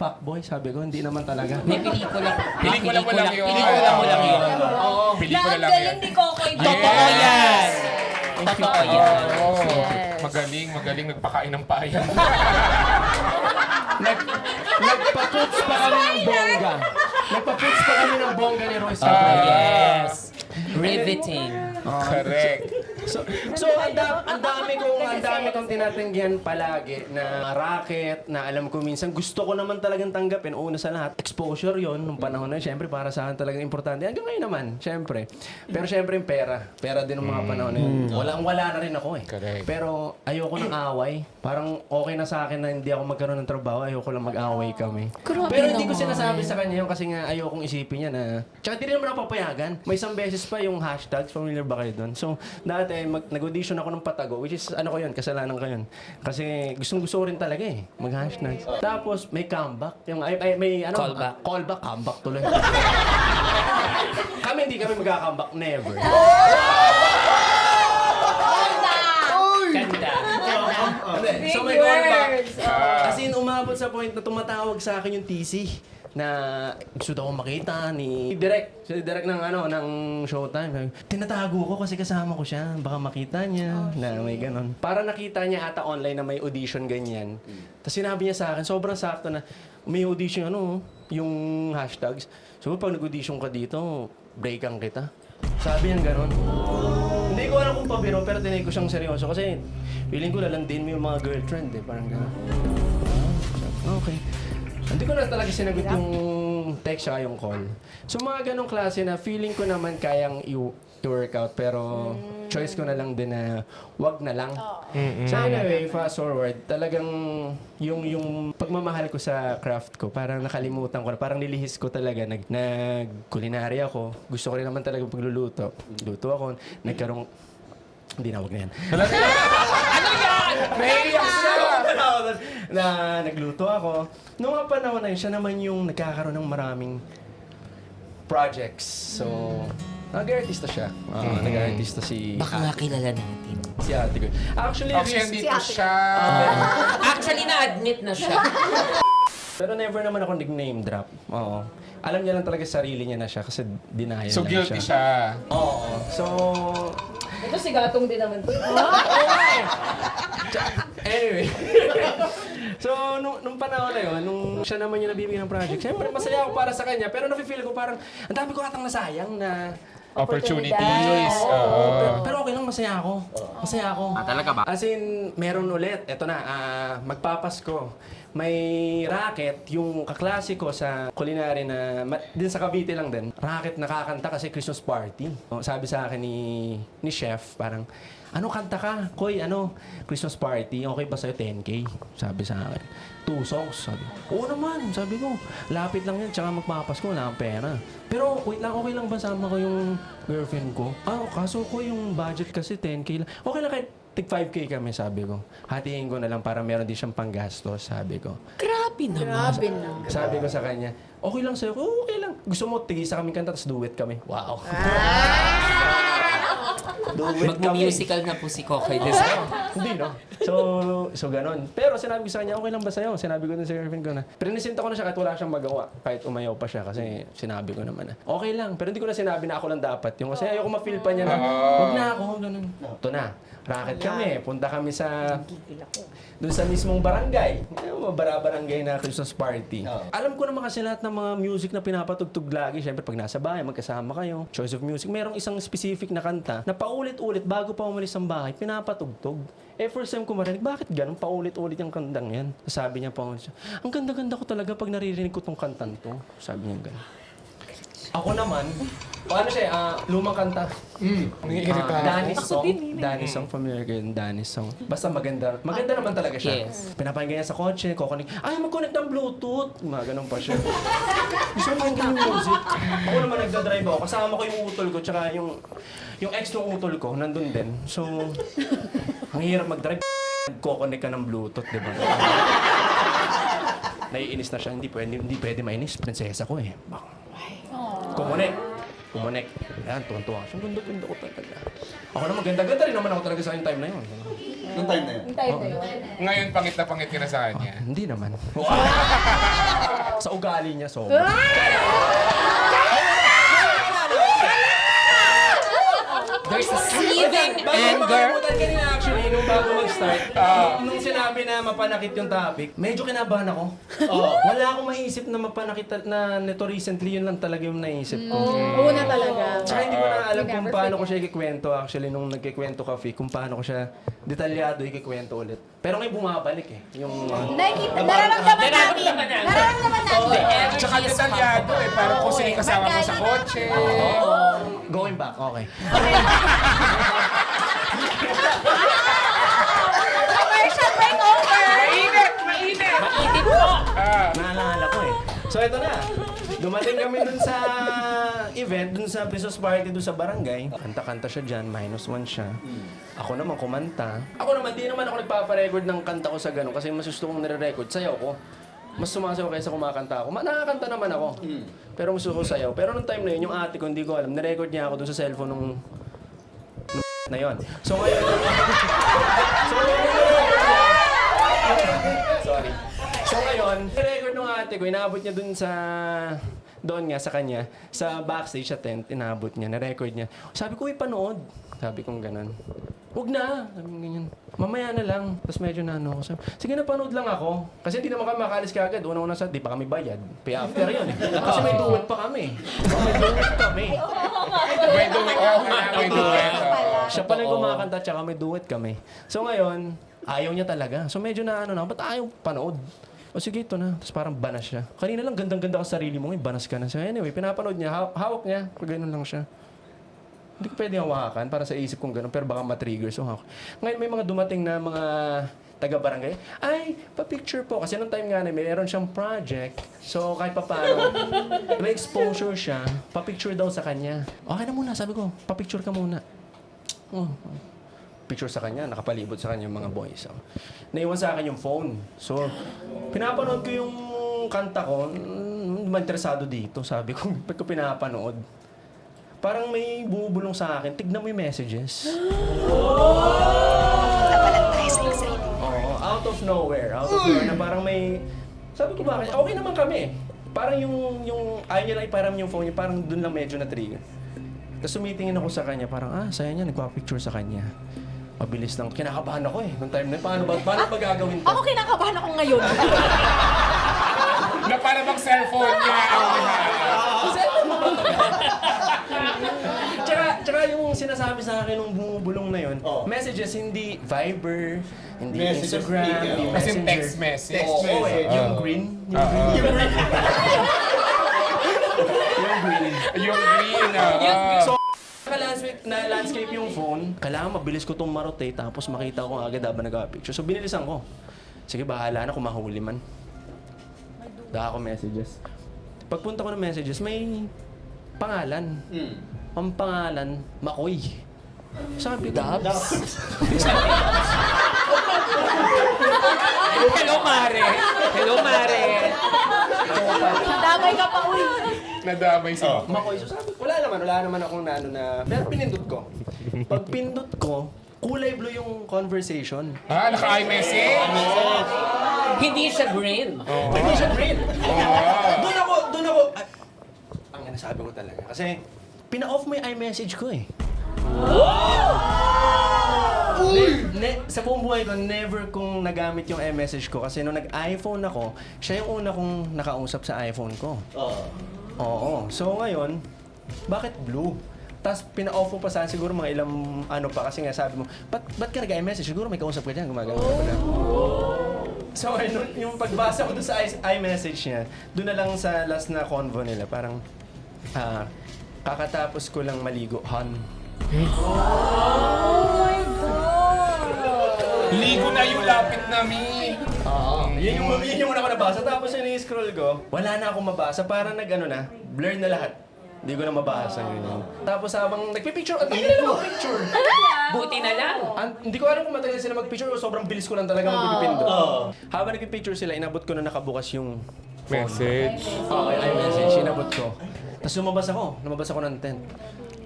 fuckboy. Sabi ko, hindi naman talaga. May pelikula. Pelikula mo lang yun. Pelikula mo lang yun. Oo, pelikula lang Galing yan. ni Kokoy. Totoo yan. Totoo yan. Oo. Magaling, nagpakain ng payan. Nagpa-puts pa kami ng bongga. Nagpa-puts pa kami ng bongga ni Royce. Yes. Riveting. Correct. So ang dami kong tinatanggihan palagi na racket, na alam ko minsan gusto ko naman talagang tanggapin. Una sa lahat, exposure yon nung panahon na yun. Siyempre, para sa akin talagang importante. Hanggang ngayon naman, siyempre. Pero siyempre yung pera. Pera din ng mga panahon na yun. Wala na rin ako eh. Correct. Pero ayoko ng away. Parang okay na sa akin na hindi ako magkaroon ng trabaho. Ayoko lang mag-away kami. Pero hindi ko sinasabi sa kanya yun kasi nga ayokong isipin niya na... Tsaka di rin naman ako papayagan. May isang beses pa yung hashtags. Familiar ba kayo doon? So, dati nag-audition ako ng Patago, which is ano ko yun, kasalanan ko yun. Kasi gusto ko rin talaga eh, mag-hashtags. Tapos may comeback. May ano? Callback, comeback tuloy. Kami hindi kami magka-comeback, never. Ganda. So may callback. As in, umabot sa point na tumatawag sa akin yung TC na gusto daw akong makita ni Direk. Si Direk ng Showtime. Tinatago ko kasi kasama ko siya. Baka makita niya na may ganon. Para nakita niya ata online na may audition ganyan. Tapos sinabi niya sa akin, sobrang sakto na may audition yung hashtags. So pag nag-audition ka dito, breakan kita. Sabi niya ganon. Hindi ko alam kung pabiro, pero tinay ko siyang seryoso kasi feeling ko lalandin mo yung mga girlfriend eh. Parang ganon. Okay. Hindi ko na talaga sinagot yung text siya yung call. So mga ganong klase na feeling ko naman kayang i-workout pero choice ko na lang din na wag na lang. So anyway, fast forward, talagang yung pagmamahal ko sa craft ko, parang nakalimutan ko na, parang nilihis ko talaga. Nag-culinary ako. Gusto ko rin naman talaga pagluluto. Luto ako, nagkaroon... Hindi na, wag na yan. Naiiyak siya! Na nagluto ako. Noong mga panahon na yun, siya naman yung nagkakaroon ng maraming projects. So, nag-artista siya. Nag-artista si... Baka nga kilala natin. Si ate ko. Actually, Dito siya. Actually, na-admit na siya. pero never naman ako nag-name drop. Oo. Alam niya lang talaga sarili niya na siya kasi denial So lang guilty siya. Oo. So, Ito si Gatong din naman to. anyway. So, nung panahon na yun, nung siya naman yung nabibigyan ng project, siyempre masaya ako para sa kanya, pero nafe-feel ko parang, ang dami ko atang nasayang na Opportunities. Oo. pero okay lang, masaya ako. Masaya ako. Talaga ba? As in, meron ulit. Eto na, magpapasko. May racket, yung kaklase ko sa culinary na, din sa Cavite lang din. Racket nakakanta kasi Christmas party. Sabi sa akin ni chef, parang, ano kanta ka? Koy, Christmas party. Okay ba sa'yo 10K? Sabi sa akin. 2 songs. Sabi, oo naman. Sabi ko, lapit lang yan. Tsaka magpapasko, wala akong pera. Pero wait lang, okay lang ba sama ko yung girlfriend ko? Kaso ko yung budget kasi 10K lang. Okay lang kahit tig 5K kami, sabi ko. Hatiin ko na lang para meron din siyang panggastos, sabi ko. Grabe naman. Sabi ko sa kanya, okay lang sa'yo. Okay lang. Gusto mo, tigisa kami kanta, tapos duet kami. Wow. Duet kami. Mag-musical na po si Kokoy Desal. Hindi, no? So ganon. Pero sinabi ko sa kanya, okay lang ba sa'yo? Sinabi ko din sa girlfriend ko na, pinisinta ko na siya kahit wala siyang magawa. Kahit umayaw pa siya kasi sinabi ko naman na, okay lang. Pero hindi ko na sinabi na ako lang dapat. Yung kasi ayoko ma-feel pa niya na, wag na ako, ganun. Ito na, racket kami. Punta kami sa, dun sa mismong barangay. Barangay na Christmas party. Alam ko naman kasi lahat ng mga music na pinapatugtog lagi. Siyempre, pag nasa bahay, magkasama kayo. Choice of music. Merong isang specific na kanta na paulit-ulit bago pa umalis ng bahay, pinapatugtog. First time ko marinig, bakit ganun? Paulit-ulit yung kantang yan. Sabi niya pa, ang ganda-ganda ko talaga pag naririnig ko tong kantan to. Sabi niya ganun. Ako naman, paano siya, lumang kanta. Danny's song. Danny's song, familiar kayo yung Danny's song. Basta maganda. Maganda naman talaga siya. Yes. Pinapakinggan niya sa kotse, kukunik. Ay, mag-connect ng Bluetooth. Mga ganun pa siya. Gusto mo yung music. Ako naman nagdadrive ako. Kasama ko yung utol ko, tsaka yung ex ng utol ko, nandun din. So, ang hirap mag-drive. Nagko-connect ka ng Bluetooth, di ba? Naiinis na siya. Hindi pwede mainis. Prinsesa ko eh. Kumunik. Ayan, tuwan-tuwa. So, ganda-ganda ko talaga. Ako naman, ganda-ganda rin naman ako talaga sa yung time na yun. Nung time na yun. Ngayon, pangit na pangit ka na sa kanya. Hindi naman. Sa ugali niya, so. There's a seething anger. Kanina actually, nung bago mag-start, nung sinabi na mapanakit yung topic, medyo kinabahan ako. Wala akong maisip na mapanakit na nito recently, yun lang talaga yung naisip ko. Una talaga. Tsaka hindi ko na alam You kung never paano ko forget. siya ikikwento actually nung nagkikwento ka, Fi, kung paano ko siya detalyado ikikwento ulit. Pero ngayon bumabalik eh. Yung Nararamdaman namin. Nararamdaman namin. Tsaka detalyado eh, parang kung sino yung kasama mo sa kotse. going back, okay. Commercial breakover. Mainit po! Naalala ko eh. So ito na. Dumating kami dun sa event, dun sa Christmas party, dun sa barangay. Kanta-kanta siya dyan, -1 siya. Ako naman kumanta. Ako naman, di naman ako nagpaparecord ng kanta ko sa ganun kasi mas gusto kong nire-record. Sayaw ko. Mas sumasayaw kaysa kumakanta ako. Nakakanta naman ako. Pero mas gusto ko sayaw. Pero nung time na yun, yung ate ko, hindi ko alam, nirecord niya ako dun sa cellphone nung na yun. So ngayon, sorry. So ngayon, record nung ate ko, inabot niya dun sa, doon nga sa kanya, sa backstage sa tent, inabot niya, na-record niya. Sabi ko, panood. Sabi kong ganun. Huwag na. Sabi ko ganyan. Mamaya na lang. Tapos medyo na ano ako. Sabi, sige na, panood lang ako. Kasi hindi naman kami makalis kagad. Una-una sa, di pa kami bayad. Pay after yun eh. Kasi may duet pa kami. May duet kami. May duet. Siya pala yung kumakanta, tsaka may duet kami. So ngayon, ayaw niya talaga. So medyo na ano na, ba't ayaw panood? O sige, ito na. Tapos parang banas siya. Kanina lang, gandang-ganda ka sa sarili mo, ngayon banas ka na. So anyway, pinapanood niya, hawak niya, pag ganun lang siya. Hindi ko pwede hawakan para sa isip kong gano'n, pero baka matrigger. So hawak. Ngayon may mga dumating na mga taga-barangay. Ay, pa-picture po. Kasi nung time nga na meron siyang project. So kahit pa paano, may exposure siya, pa-picture daw sa kanya. Okay na muna, sabi ko, pa-picture ka muna. Oh, picture sa kanya, nakapalibot sa kanya yung mga boys. So, naiwan sa akin yung phone. So, pinapanood ko yung kanta ko, hindi man interesado dito. Sabi ko, ba't ko pinapanood? Parang may bumubulong sa akin, tignan mo yung messages. Oo, out of nowhere. Na parang may, sabi ko bakit, okay naman kami. Parang yung ayaw niya lang iparam yung phone niya, parang dun lang medyo na-trigger. Tapos sumitingin ako sa kanya, parang, saya niya, nagpa-picture sa kanya. Mabilis lang. Kinakabahan ako eh. Nung time na, paano ba gagawin to? Ako kinakabahan ako ngayon. Na para bang cellphone niya ang Cellphone mo ba ito? Tsaka yung sinasabi sa akin nung bumubulong na yun, messages, hindi Viber, hindi Messages, Instagram, hindi Kasi Messenger. text message. Oo, yung green. Yung green. So, landscape yung phone, kailangan mabilis ko itong marotate tapos makita ko agad habang nag-picture. So, binilisan ko. Sige, bahala na kung mahuli man. Daka ako messages. Pagpunta ko ng messages, may pangalan. Ang pangalan, Makoy. Sabi ko, Hello, Mare! Hello, Mare! Nadamay ka pa, uy. Nadamay si Makoy. So sabi ko, wala lang wala naman akong na ano na, pero pinindot ko. Pag pindot ko, kulay blue yung conversation. Naka-iMessage? Hindi siya green. Hindi siya green. Doon ako, ang nasabi ko talaga. Kasi, pina-off mo yung iMessage ko eh. Sa buong buhay ko, never kong nagamit yung iMessage ko kasi nung nag-iPhone ako, siya yung una kong nakausap sa iPhone ko. Oo. So ngayon, bakit blue? Tapos pina-off mo pa saan siguro mga ilang ano pa kasi nga sabi mo, ba't ka nag-iMessage? Siguro may kausap ka dyan, gumagano ka pa na. So ayun, yung pagbasa ko doon sa iMessage niya, doon na lang sa last na convo nila, parang kakatapos ko lang maligo, hon. Ligo na yung lapit namin. Yun yung una ko nabasa. Tapos yung i-scroll ko, wala na akong mabasa. Parang blur na lahat. Hindi ko na mabasa yun. Tapos habang nagpipicture, at hindi na mag-picture. Buti na lang. Hindi ko alam kung matagal sila mag-picture o sobrang bilis ko lang talaga magpipindot. Habang nagpipicture sila, inabot ko na nakabukas yung Message. iMessage, inabot ko. Tapos lumabas ako ng tent.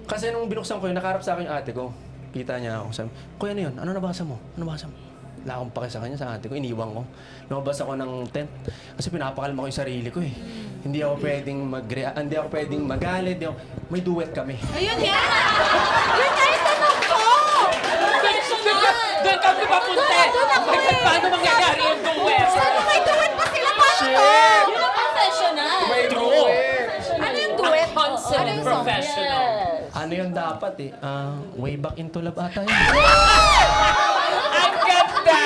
Kasi nung binuksan ko yun, nakaharap sa akin yung ate ko. Kita niya ako. Sabi, Kuya, ano yun? Ano nabasa mo? Wala akong pake sa kanya, sa ate ko. Iniwan ko. Lumabas ako ng tent. Kasi pinapakalma ko yung sarili ko eh. Hindi ako pwedeng hindi ako pwedeng magalit. May duet kami. Ayun yan! Yun nga yung tanong ko! Doon kami papunta. Paano mangyayari yung duet? Sana may duet pa sila paano? Yun ang professional. May duet. Ano yung duet? Concept Ano yung song? professional. Ano yung dapat eh? Way back into love ata yun. Ang ganda!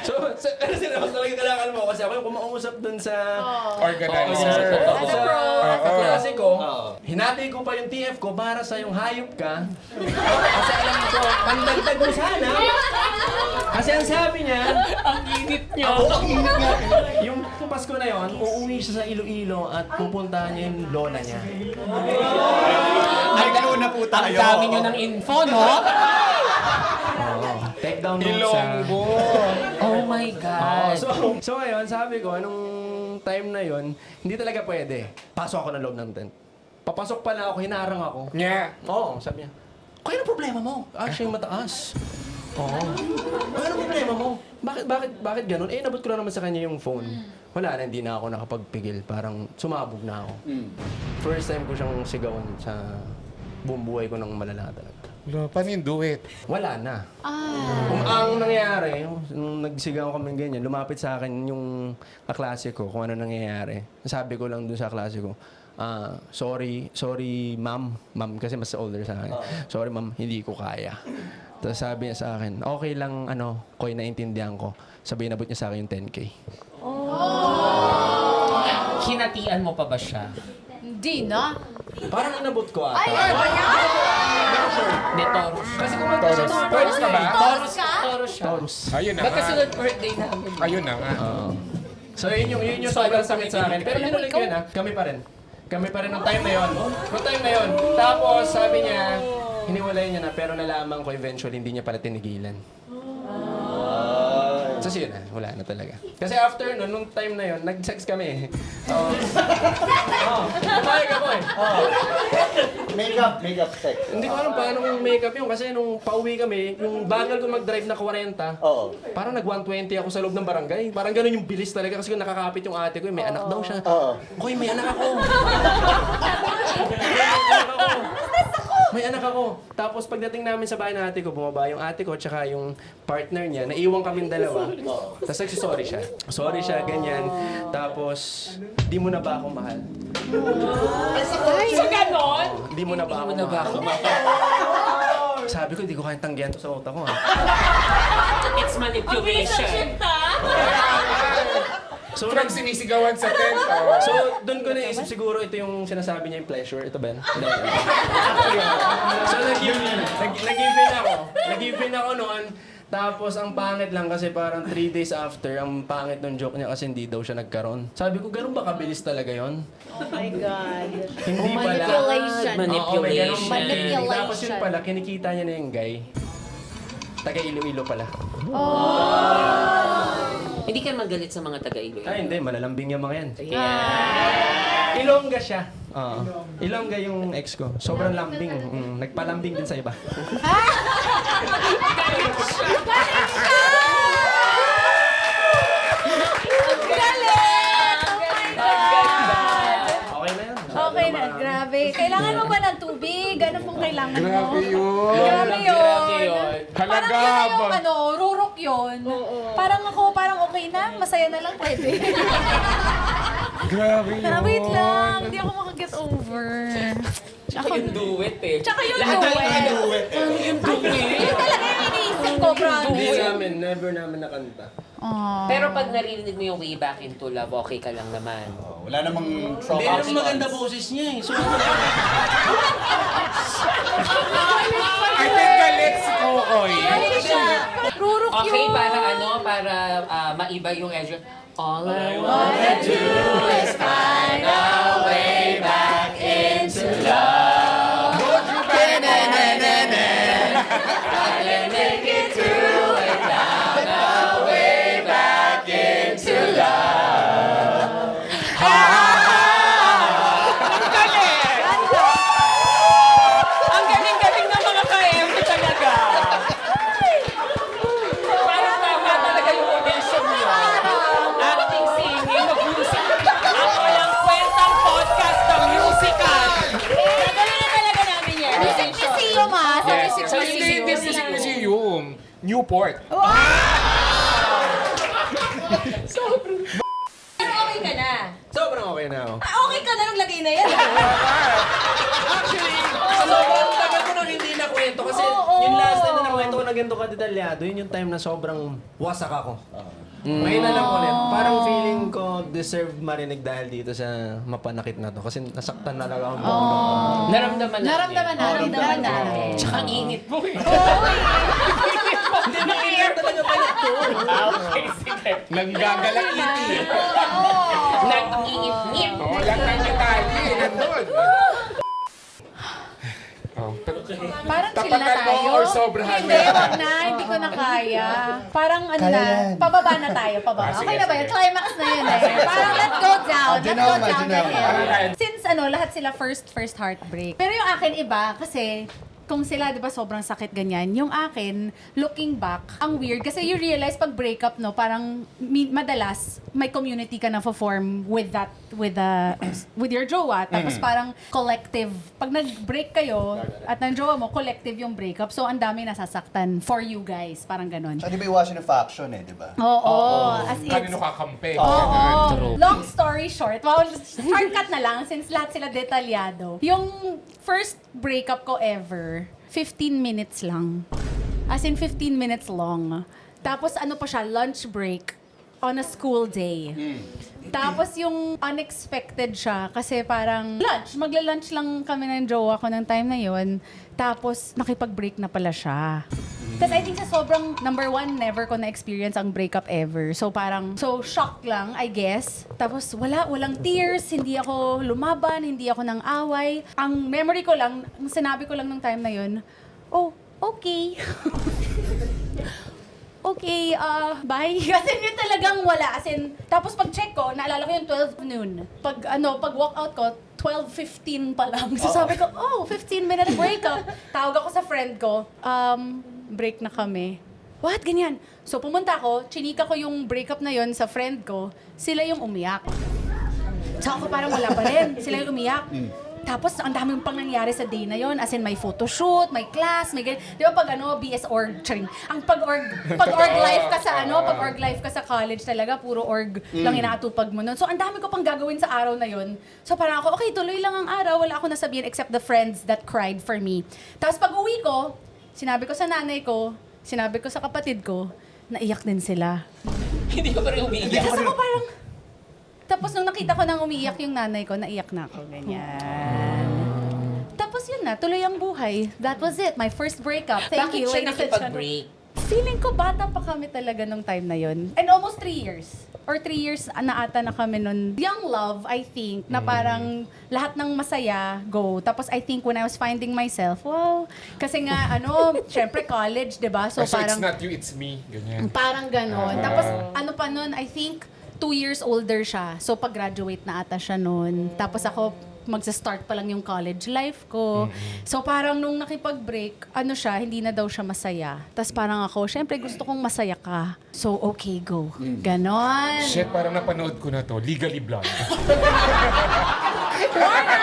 So, kasi naman talaga kailangan mo kasi ako yung kumausap dun sa Organizer. sa kaklase ko, hinati ko pa yung TF ko para sa yung hayop ka. Kasi alam ko, pandagdag mo sana. Kasi ang sabi niya, Ang init niyo. yung Pasko na yon, uuwi siya sa Iloilo at pupuntahan niya yung lola niya. Nagluto na po Ang tayo. dami niyo ng info, no? Take down notes sa... Ilonggo. Oh my God. So ngayon, sabi ko, anong time na yon, hindi talaga pwede. Pasok ako ng loob ng tent. Papasok pa lang ako, hinarang ako. Nya. Oo, sabi niya, Kuya, anong problema mo? Siya yung mataas. Oo. Kuya, anong problema mo? Bakit ganun? Nabot ko lang naman sa kanya yung phone. Wala na, hindi na ako nakapagpigil. Parang sumabog na ako. First time ko siyang sigawan sa buong buhay ko ng malala talaga. Paano yung duet? Wala na. Kung ang nangyayari, nung nagsigaw kami ganyan, lumapit sa akin yung kaklase ko kung ano nangyayari. Sabi ko lang dun sa klase ko, sorry ma'am. Ma'am kasi mas older sa akin. Sorry ma'am, hindi ko kaya. Tapos sabi niya sa akin, okay lang, Koy, naintindihan ko. Sabi nabot niya sa akin yung 10K. Hinatian mo pa ba siya? Hindi na. Parang inabot ko ata. Hindi, Taurus. Kasi kumanta siya. Taurus ka ba? Taurus siya. Taurus. Ayun na nga. Magkasunod birthday namin. Ayun na nga. So yun yung sobrang sakit sa akin. Pero tinuloy ko yun Kami pa rin. Kami pa rin nung time na yun. Tapos sabi niya, hiniwalay niya na pero nalaman ko eventually hindi niya pala tinigilan. So yun na, wala na talaga. Kasi after nun, nung time na yun, nag-sex kami eh. Pumayag ako eh. Makeup sex. Hindi ko alam paano makeup yun kasi nung pauwi kami, yung bagal ko mag-drive na 40, parang nag-120 ako sa loob ng barangay. Parang ganun yung bilis talaga kasi kung nakakapit yung ate ko, may anak daw siya. Koy, may anak ako. May anak ako. Tapos pagdating namin sa bahay ng ate ko, bumaba yung ate ko tsaka yung partner niya. Naiwan kaming dalawa. Tapos nagsisorry siya. Sorry siya, ganyan. Tapos, di mo na ba ako mahal? So, ganon? Di mo na ba ako mahal? Sabi ko, di ko kayang tanggihan to sa utak ko. It's manipulation. So, From sinisigawan sa tent. So, doon ko naisip siguro ito yung sinasabi niya yung pleasure. Ito ba? Hindi. So, nag-give in ako noon. Tapos, ang pangit lang kasi parang 3 days after, ang pangit ng joke niya kasi hindi daw siya nagkaroon. Sabi ko, ganun ba kabilis talaga yon? Oh my God. Hindi pala. Manipulation. Oo, may ganun Manipulation. Tapos yun pala, kinikita niya na yung guy. Taga Iloilo pala. Hindi ka magalit sa mga taga-Iloilo. Ay, hindi. Malalambing yung mga yan. Yeah. Ilongga siya. Ilongga yung ex ko. Sobrang lambing. Nagpalambing din sa iba. Okay na yan. Okay na, grabe. Kailangan mo ba ng tubig? Ganun pong kailangan mo. Grabe yun. Grabe yun. Parang Halaga yun na yung ba? rurok yun. Parang ako, parang okay na, masaya na lang pwede. Grabe yun. Pero wait lang, hindi ako makaget over. Tsaka yung duet eh. Tsaka yung Lahat duet. talaga duet. Yung duet. Yun talaga yung iniisip ko, Hindi promise. namin, never namin nakanta. Pero pag naririnig mo yung Way Back Into Love, okay ka lang naman. Wala namang Hindi trauma. naman maganda boses niya eh. So, I think galit si Kokoy. Galing siya. Rurok yun. Okay, para ano, para maiba yung edge. All I wanna do is find a way back into love. I'll make it through and down a way back into love. Ang galing-galing ng mga ka-MV talaga. Parang tama talaga yung audition niyo. Acting, singing, mag-music. Ang walang kwentang podcast ng musical. Gagawin na talaga namin yan. Music museum ah. Sa Yes. music Sa hindi museum. Music Museum. Newport. Pero okay ka na. sobrang okay na ako. Okay ka na nung lagay na yan. Actually, sa sobrang tagal ko nang hindi nakwento kasi yung last time na nakwento ko na ganito kadetalyado, yun yung time na sobrang wasak ako. Ngayon na lang ulit. Parang feeling ko deserve marinig dahil dito sa mapanakit na to. Kasi nasaktan na lang ako. Naramdaman natin. Naramdaman natin. Tsaka ang init mo eh. Hindi na kailangan talaga pala to. Okay, sige. Nanggagalakiti. Nag-iip-iip. Oh, lang ng detalye. Nandun. Oh. Parang chill na Tapakan mo tayo. or sobrahan mo? Hindi, wag na. Hindi ko na kaya. Parang ano Kaya na, yan. pababa na tayo, pababa. Ah, sige, Okay na ba yun? sige. Climax na yun eh. Parang let's go down. Let's go Genoma, down the Genoma. hill. Since ano, lahat sila first heartbreak. Pero yung akin iba, kasi kung sila, di ba, sobrang sakit ganyan. Yung akin, looking back, ang weird. Kasi you realize pag breakup, no, parang madalas, may community ka na form with your jowa. Tapos parang collective. Pag nag-break kayo, at ng jowa mo, collective yung breakup. So, ang dami nasasaktan for you guys. Parang ganon. Tsaka di ba iwasan yung faction eh, di ba? Oo. As in, Kanino kakampi? Oo. Long story short, well, shortcut na lang since lahat sila detalyado. Yung first breakup ko ever, 15 minutes lang. As in 15 minutes long. Tapos ano pa siya, lunch break on a school day. Tapos yung unexpected siya kasi parang magla-lunch lang kami ng jowa ko ng time na yun. Tapos nakipag-break na pala siya. Kasi I think sa sobrang, number one, never ko na-experience ang breakup ever. So parang, shock lang, I guess. Tapos walang tears, hindi ako lumaban, hindi ako nang away. Ang memory ko lang, ang sinabi ko lang nung time na yun, oh, okay. Okay, bye. Kasi yun talagang wala. As in, tapos pag check ko, naalala ko yung 12 noon. Pag walk out ko, 12:15 pa lang. So sabi ko, 15-minute breakup. Tawag ako sa friend ko, break na kami. What? Ganyan. So pumunta ako, chinika ko yung breakup na yon sa friend ko, sila yung umiyak. So ako parang wala pa rin. Sila yung umiyak. Tapos, ang daming pang nangyari sa day na yon. As in, may photoshoot, may class, may ganyan. Di ba pag BS org, charing. Ang pag-org life ka sa pag-org life ka sa college talaga, puro org lang inaatupag mo nun. So, ang dami ko pang gagawin sa araw na yon. So, parang ako, okay, tuloy lang ang araw. Wala ako nasabihin except the friends that cried for me. Tapos, pag uwi ko, sinabi ko sa nanay ko, sinabi ko sa kapatid ko, naiyak din sila. Hindi ko pa rin umiiyak. Kasi ako parang, tapos nung nakita ko nang umiiyak yung nanay ko, naiyak na ako, ganyan. Tapos yun na, tuloy ang buhay. That was it, my first breakup. Thank Bakit you. siya ladies and nakipag-break? gentlemen. Feeling ko bata pa kami talaga nung time na yun. And almost 3 years. Or 3 years na ata na kami nun. Young love, I think, na parang lahat ng masaya, go. Tapos I think when I was finding myself, wow. Kasi nga, syempre college, di ba? So parang, it's not you, it's me. Ganyan. parang ganon. Tapos ano pa nun, I think 2 years older siya. So pag-graduate na ata siya nun. Tapos ako magsa-start pa lang yung college life ko. So parang nung nakipag-break, ano siya, hindi na daw siya masaya. Tapos parang ako, syempre gusto kong masaya ka. So okay, go. Ganon. Shit, parang napanood ko na to. Legally Blonde.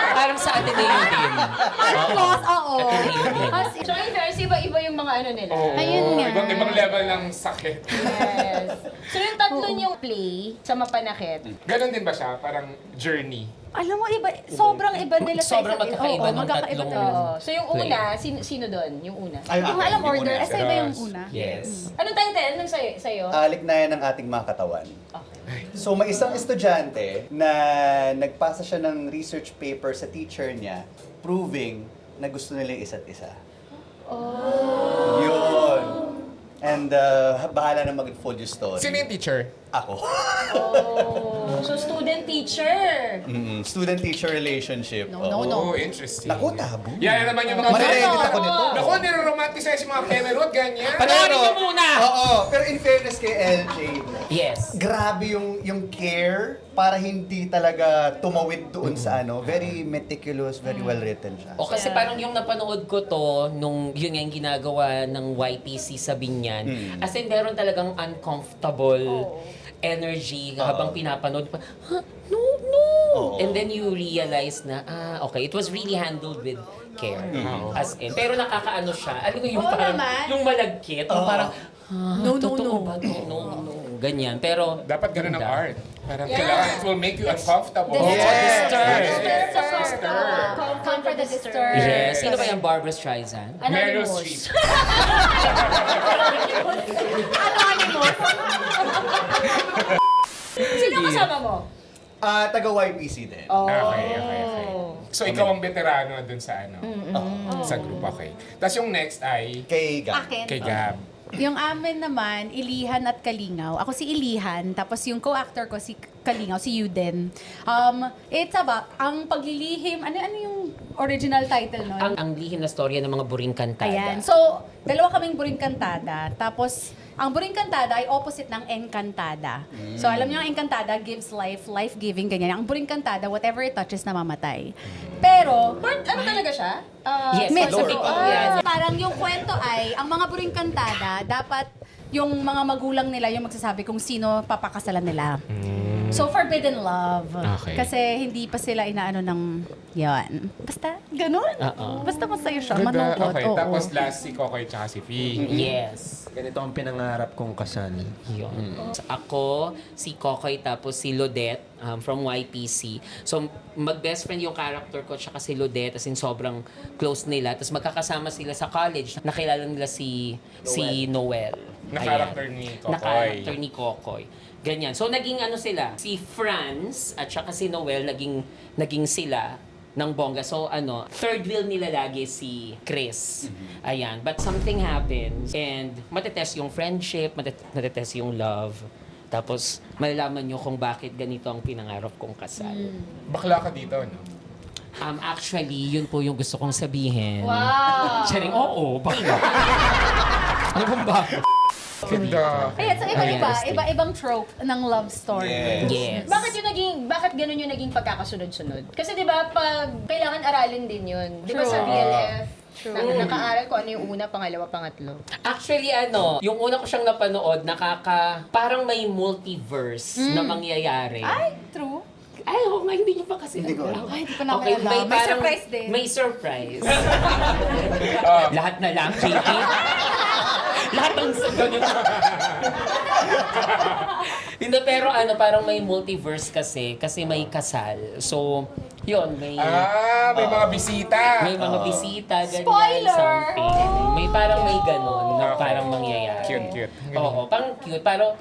Parang sa Ateneo din. Almost, oo. Ateneo din. As in, So in fairness, iba-iba yung mga ano nila. Oo, Ayun nga. Ibang level ng sakit. Yes. So yung tatlo niyong play sa Mapanakit, Ganon din ba siya? Parang journey. alam mo, iba, sobrang iba nila sa Sobrang isa't isa. magkakaiba Oo, ng magkakaiba tatlong- talaga. oo. So yung una, sino doon? Yung una. Ay, Yung alam order, sa iba yung una. Yes. Anong title? Anong sa'yo? Aliknayan ng ating mga katawan. So may isang estudyante na nagpasa siya ng research paper sa teacher niya proving na gusto nila yung isa't isa. Oh. Yun. And bahala na mag-unfold yung story. Sino yung teacher? Ako. Oh, so student-teacher. Student-teacher relationship. No. Oh, interesting. Naku, tabu. Yan naman yung mga... Marirelit ako nito. Naku, nire-romanticize yung mga Cameron, ganyan. Panoorin niyo muna! Oo, pero in fairness kay LJ, Yes. grabe yung care para hindi talaga tumawid doon sa ano. Very meticulous, very well written siya. O kasi parang yung napanood ko to, nung yun nga yung ginagawa ng YPC sa Binyan, as in meron talagang uncomfortable energy habang pinapanood pa, no. And then you realize na, okay, it was really handled with care. As in, pero nakakaano siya, alam ko yung Oo parang, naman. yung malagkit, yung parang, No. totoo ba? No. Ganyan. Pero, Dapat ganun ang ganda. art. Parang kailangan, it will make you uncomfortable. Come for the disturb. Yes. Sino ba yung Barbara Streisand? Meryl Anonymous. Streep. Sino kasama mo? Taga YPC din. Okay. So, ikaw ang veterano dun sa ano? Sa group, okay. Tapos yung next ay Kay Gab. Akin. kay Gab. Yung amin naman, Ilihan at Kalingaw. Ako si Ilihan, tapos yung co-actor ko si Kalingaw, si Yuden. It's about, ang paglilihim, ano yung original title nun? Ang lihim na storya ng mga buring kantada. Ayan. So, dalawa kaming Buring Kantada. Tapos, ang Buring Kantada ay opposite ng Encantada. So, alam niyo, ang Encantada gives life, life-giving, ganyan. Ang Buring Kantada, whatever it touches, namamatay. Pero, Ano talaga siya? Yes, Myth. sabi ko, yes. Parang yung kwento ay, ang mga Buring Kantada, dapat yung mga magulang nila yung magsasabi kung sino papakasalan nila. So, forbidden love. Okay. Kasi hindi pa sila inaano ng, yan. Basta, ganun. Basta masaya siya, Ganda. manood. Okay, Oo. tapos last si Kokoy tsaka si Fee. Yes. Ganito ang pinangarap kong kasal. Yun. Ako, si Kokoy, tapos si Lodette from YPC. So, mag-best friend yung character ko tsaka si Lodette, as in sobrang close nila. Tapos magkakasama sila sa college. Nakilala nila si Noel. Na Ayan. character ni Kokoy. Na character ni Kokoy. Ganyan. So, naging ano sila, si Franz at saka si Noel, naging sila ng bongga. So, third wheel nila lagi si Chris. Ayan. But something happens and matetest yung friendship, matetest yung love. Tapos, malalaman nyo kung bakit ganito ang pinangarap kong kasal. Bakla ka dito, no? Actually, yun po yung gusto kong sabihin. Wow. Sharing, oo, bakla. Ano bang ba? Ganda. Ayan, so iba-iba, Ayan, iba-ibang trope ng love story. Yes. Bakit ganun yung naging pagkakasunod-sunod? Kasi 'di ba pag kailangan aralin din 'yun. 'Di ba sa True. BLF? Nakaaral ko ano yung una, pangalawa, pangatlo. Actually, yung una ko siyang napanood, parang may multiverse na mangyayari. Ay, true. Ay, oo nga, hindi niyo pa kasi Hindi ko alam. Ay, hindi ko namin alam. May surprise din. May surprise. Lahat na lang, JP. Lahat ng ganun. Hindi, pero parang may multiverse kasi may kasal. So, yun, may May mga bisita. may mga bisita, ganyan, Spoiler! something. May parang may ganun na parang mangyayari. Cute. Oo, parang cute. Pero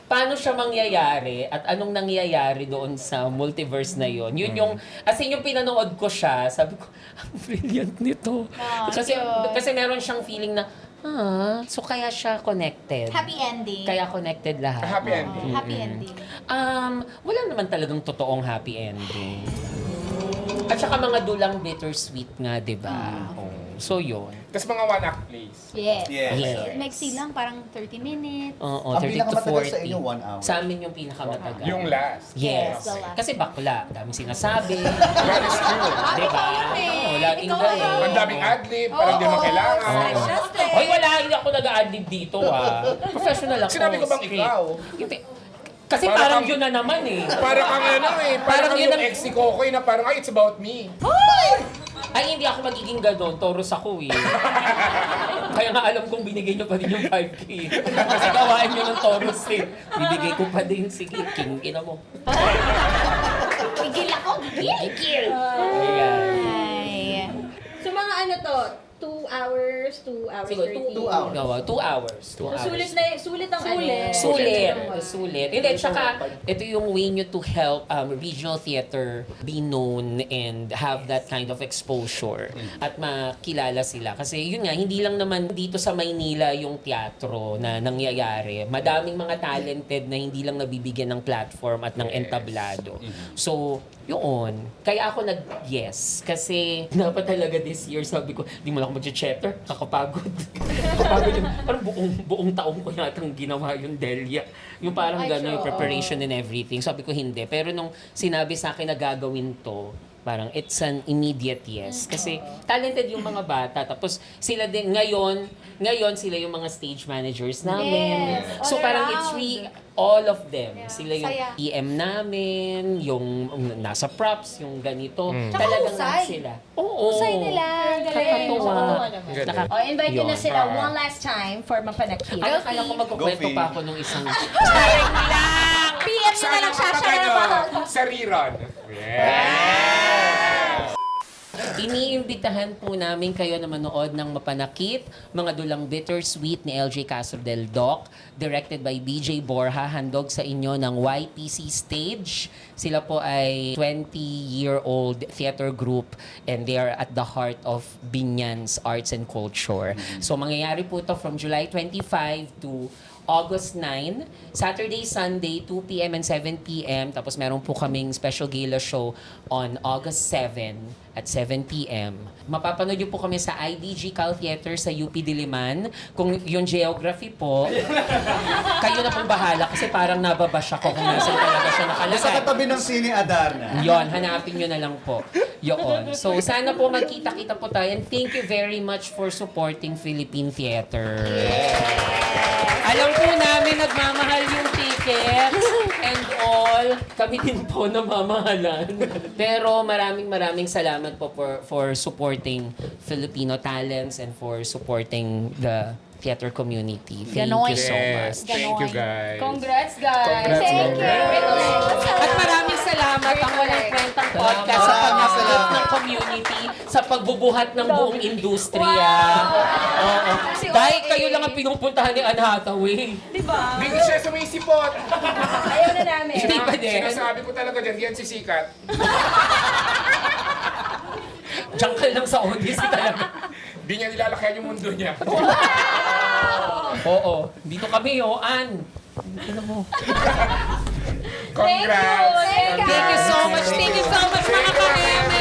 paano siya mangyayari at anong nangyayari doon sa multiverse na yon? Yun yung, as in yung pinanood ko siya, sabi ko, ang brilliant nito. Kasi meron siyang feeling na, so kaya siya connected. Happy ending. Kaya connected lahat. Happy ending. Happy ending. Wala naman talagang totoong happy ending. At saka mga dulang bittersweet nga, di ba? Oo. So yun. Tapos mga one-act plays. Yes. Yes. Maiksi lang, parang 30 minutes. Oo, Ang 30 to pinakamatagal 40. sa inyo, 1 hour. Sa amin yung pinakamatagal. Yung last. Yes. the last. Kasi bakla, daming sinasabi. That is true. Diba? Oo, laging Ikaw ganun. lang. Ang daming ad-lib, parang di mo kailangan. Hoy, wala, hindi ako nag-a-adlib dito Professional ako. Sinabi ko bang straight. ikaw? Hindi. Kasi Parang parang kang- yun na naman eh. Parang ang ano eh, parang Parang ang yun yung ang- ex ni Kokoy na parang, ay, it's about me. Ay, hindi ako magiging gano'n. Toros ako eh. Kaya nga alam kong binigay niyo pa din yung 5K. Kasi gawain niyo ng Toros eh. Bibigay ko pa din. Sige, king, ina mo. Gigil ako, gigil. Ayan. Ay. So mga ano to, 2 hours, 2 hours, Siguro, 30. 2 hours. Gawa, 2 hours. 2 hours. Sulit ang ano. Sulit. Hindi, tsaka ito yung way nyo to help regional theater be known and have that kind of exposure at makilala sila. Kasi yun nga, hindi lang naman dito sa Maynila yung teatro na nangyayari. Madaming mga talented na hindi lang nabibigyan ng platform at ng entablado. So, yun. Kaya ako nag-yes. Kasi dapat talaga this year, sabi ko, di mo lang ako mag-chatter. Kakapagod. Kakapagod yun. Parang buong taong ko yatang ginawa yung Delia. Yung parang gano'n, yung preparation and everything. Sabi ko, hindi. Pero nung sinabi sa akin na gagawin to, parang it's an immediate yes. Kasi talented yung mga bata. Tapos sila din, ngayon sila yung mga stage managers namin. Yes, So all parang around. it's really all of them. Sila yung Saya. EM namin, yung nasa props, yung ganito. Tsaka Talagang husay. sila. Oo. Husay nila. Nakakatuwa. Galing. Oh, invite ko na Yun. sila one last time for mapanakit. Akala ko magkukwento Go, pa ako nung isang... PM nyo na lang siya, siya na lang. Sa rerun. Yeah. Iniimbitahan po namin kayo na manood ng Mapanakit, Mga Dulang Bittersweet ni LJ Castro del Doc, directed by BJ Borja, handog sa inyo ng YPC Stage. Sila po ay 20-year-old theater group and they are at the heart of Binyan's arts and culture. So mangyayari po ito from July 25 to August 9, Saturday, Sunday, 2 p.m. and 7 p.m. Tapos meron po kaming special gala show on August 7 at 7 p.m. Mapapanood niyo po kami sa IDG Cal Theater sa UP Diliman. Kung yung geography po, kayo na pong bahala kasi parang nababash ako kung nasan talaga siya Sa nakalagay. katabi ng Sini Adarna. Yon, hanapin nyo na lang po. Yun. So, sana po magkita-kita po tayo. And thank you very much for supporting Philippine Theater. Alam po namin nagmamahal yung tickets and all. Kami din po namamahalan. Pero maraming salamat po for supporting Filipino talents and for supporting the theater community. Thank you so much. Yes, thank you guys. Congrats, guys. Congrats, Thank you. congrats. At maraming salamat ang Walang Kwentang Podcast sa pag-uplift ng community, sa pagbubuhat ng buong industriya. Oo. Dahil kayo lang ang pinupuntahan ni Anne Hathaway. Diba? Hindi siya sumisipot. Ayaw na namin. Hindi pa din. Sinasabi ko talaga dyan, yan sisikat. Diyan ka lang sa Odyssey talaga. Hindi niya nilalakayan yung mundo niya. Oo. Dito kami, Anne. Ano mo? Congrats! Thank you. Thank you so much. Thank you so much, mga kameme.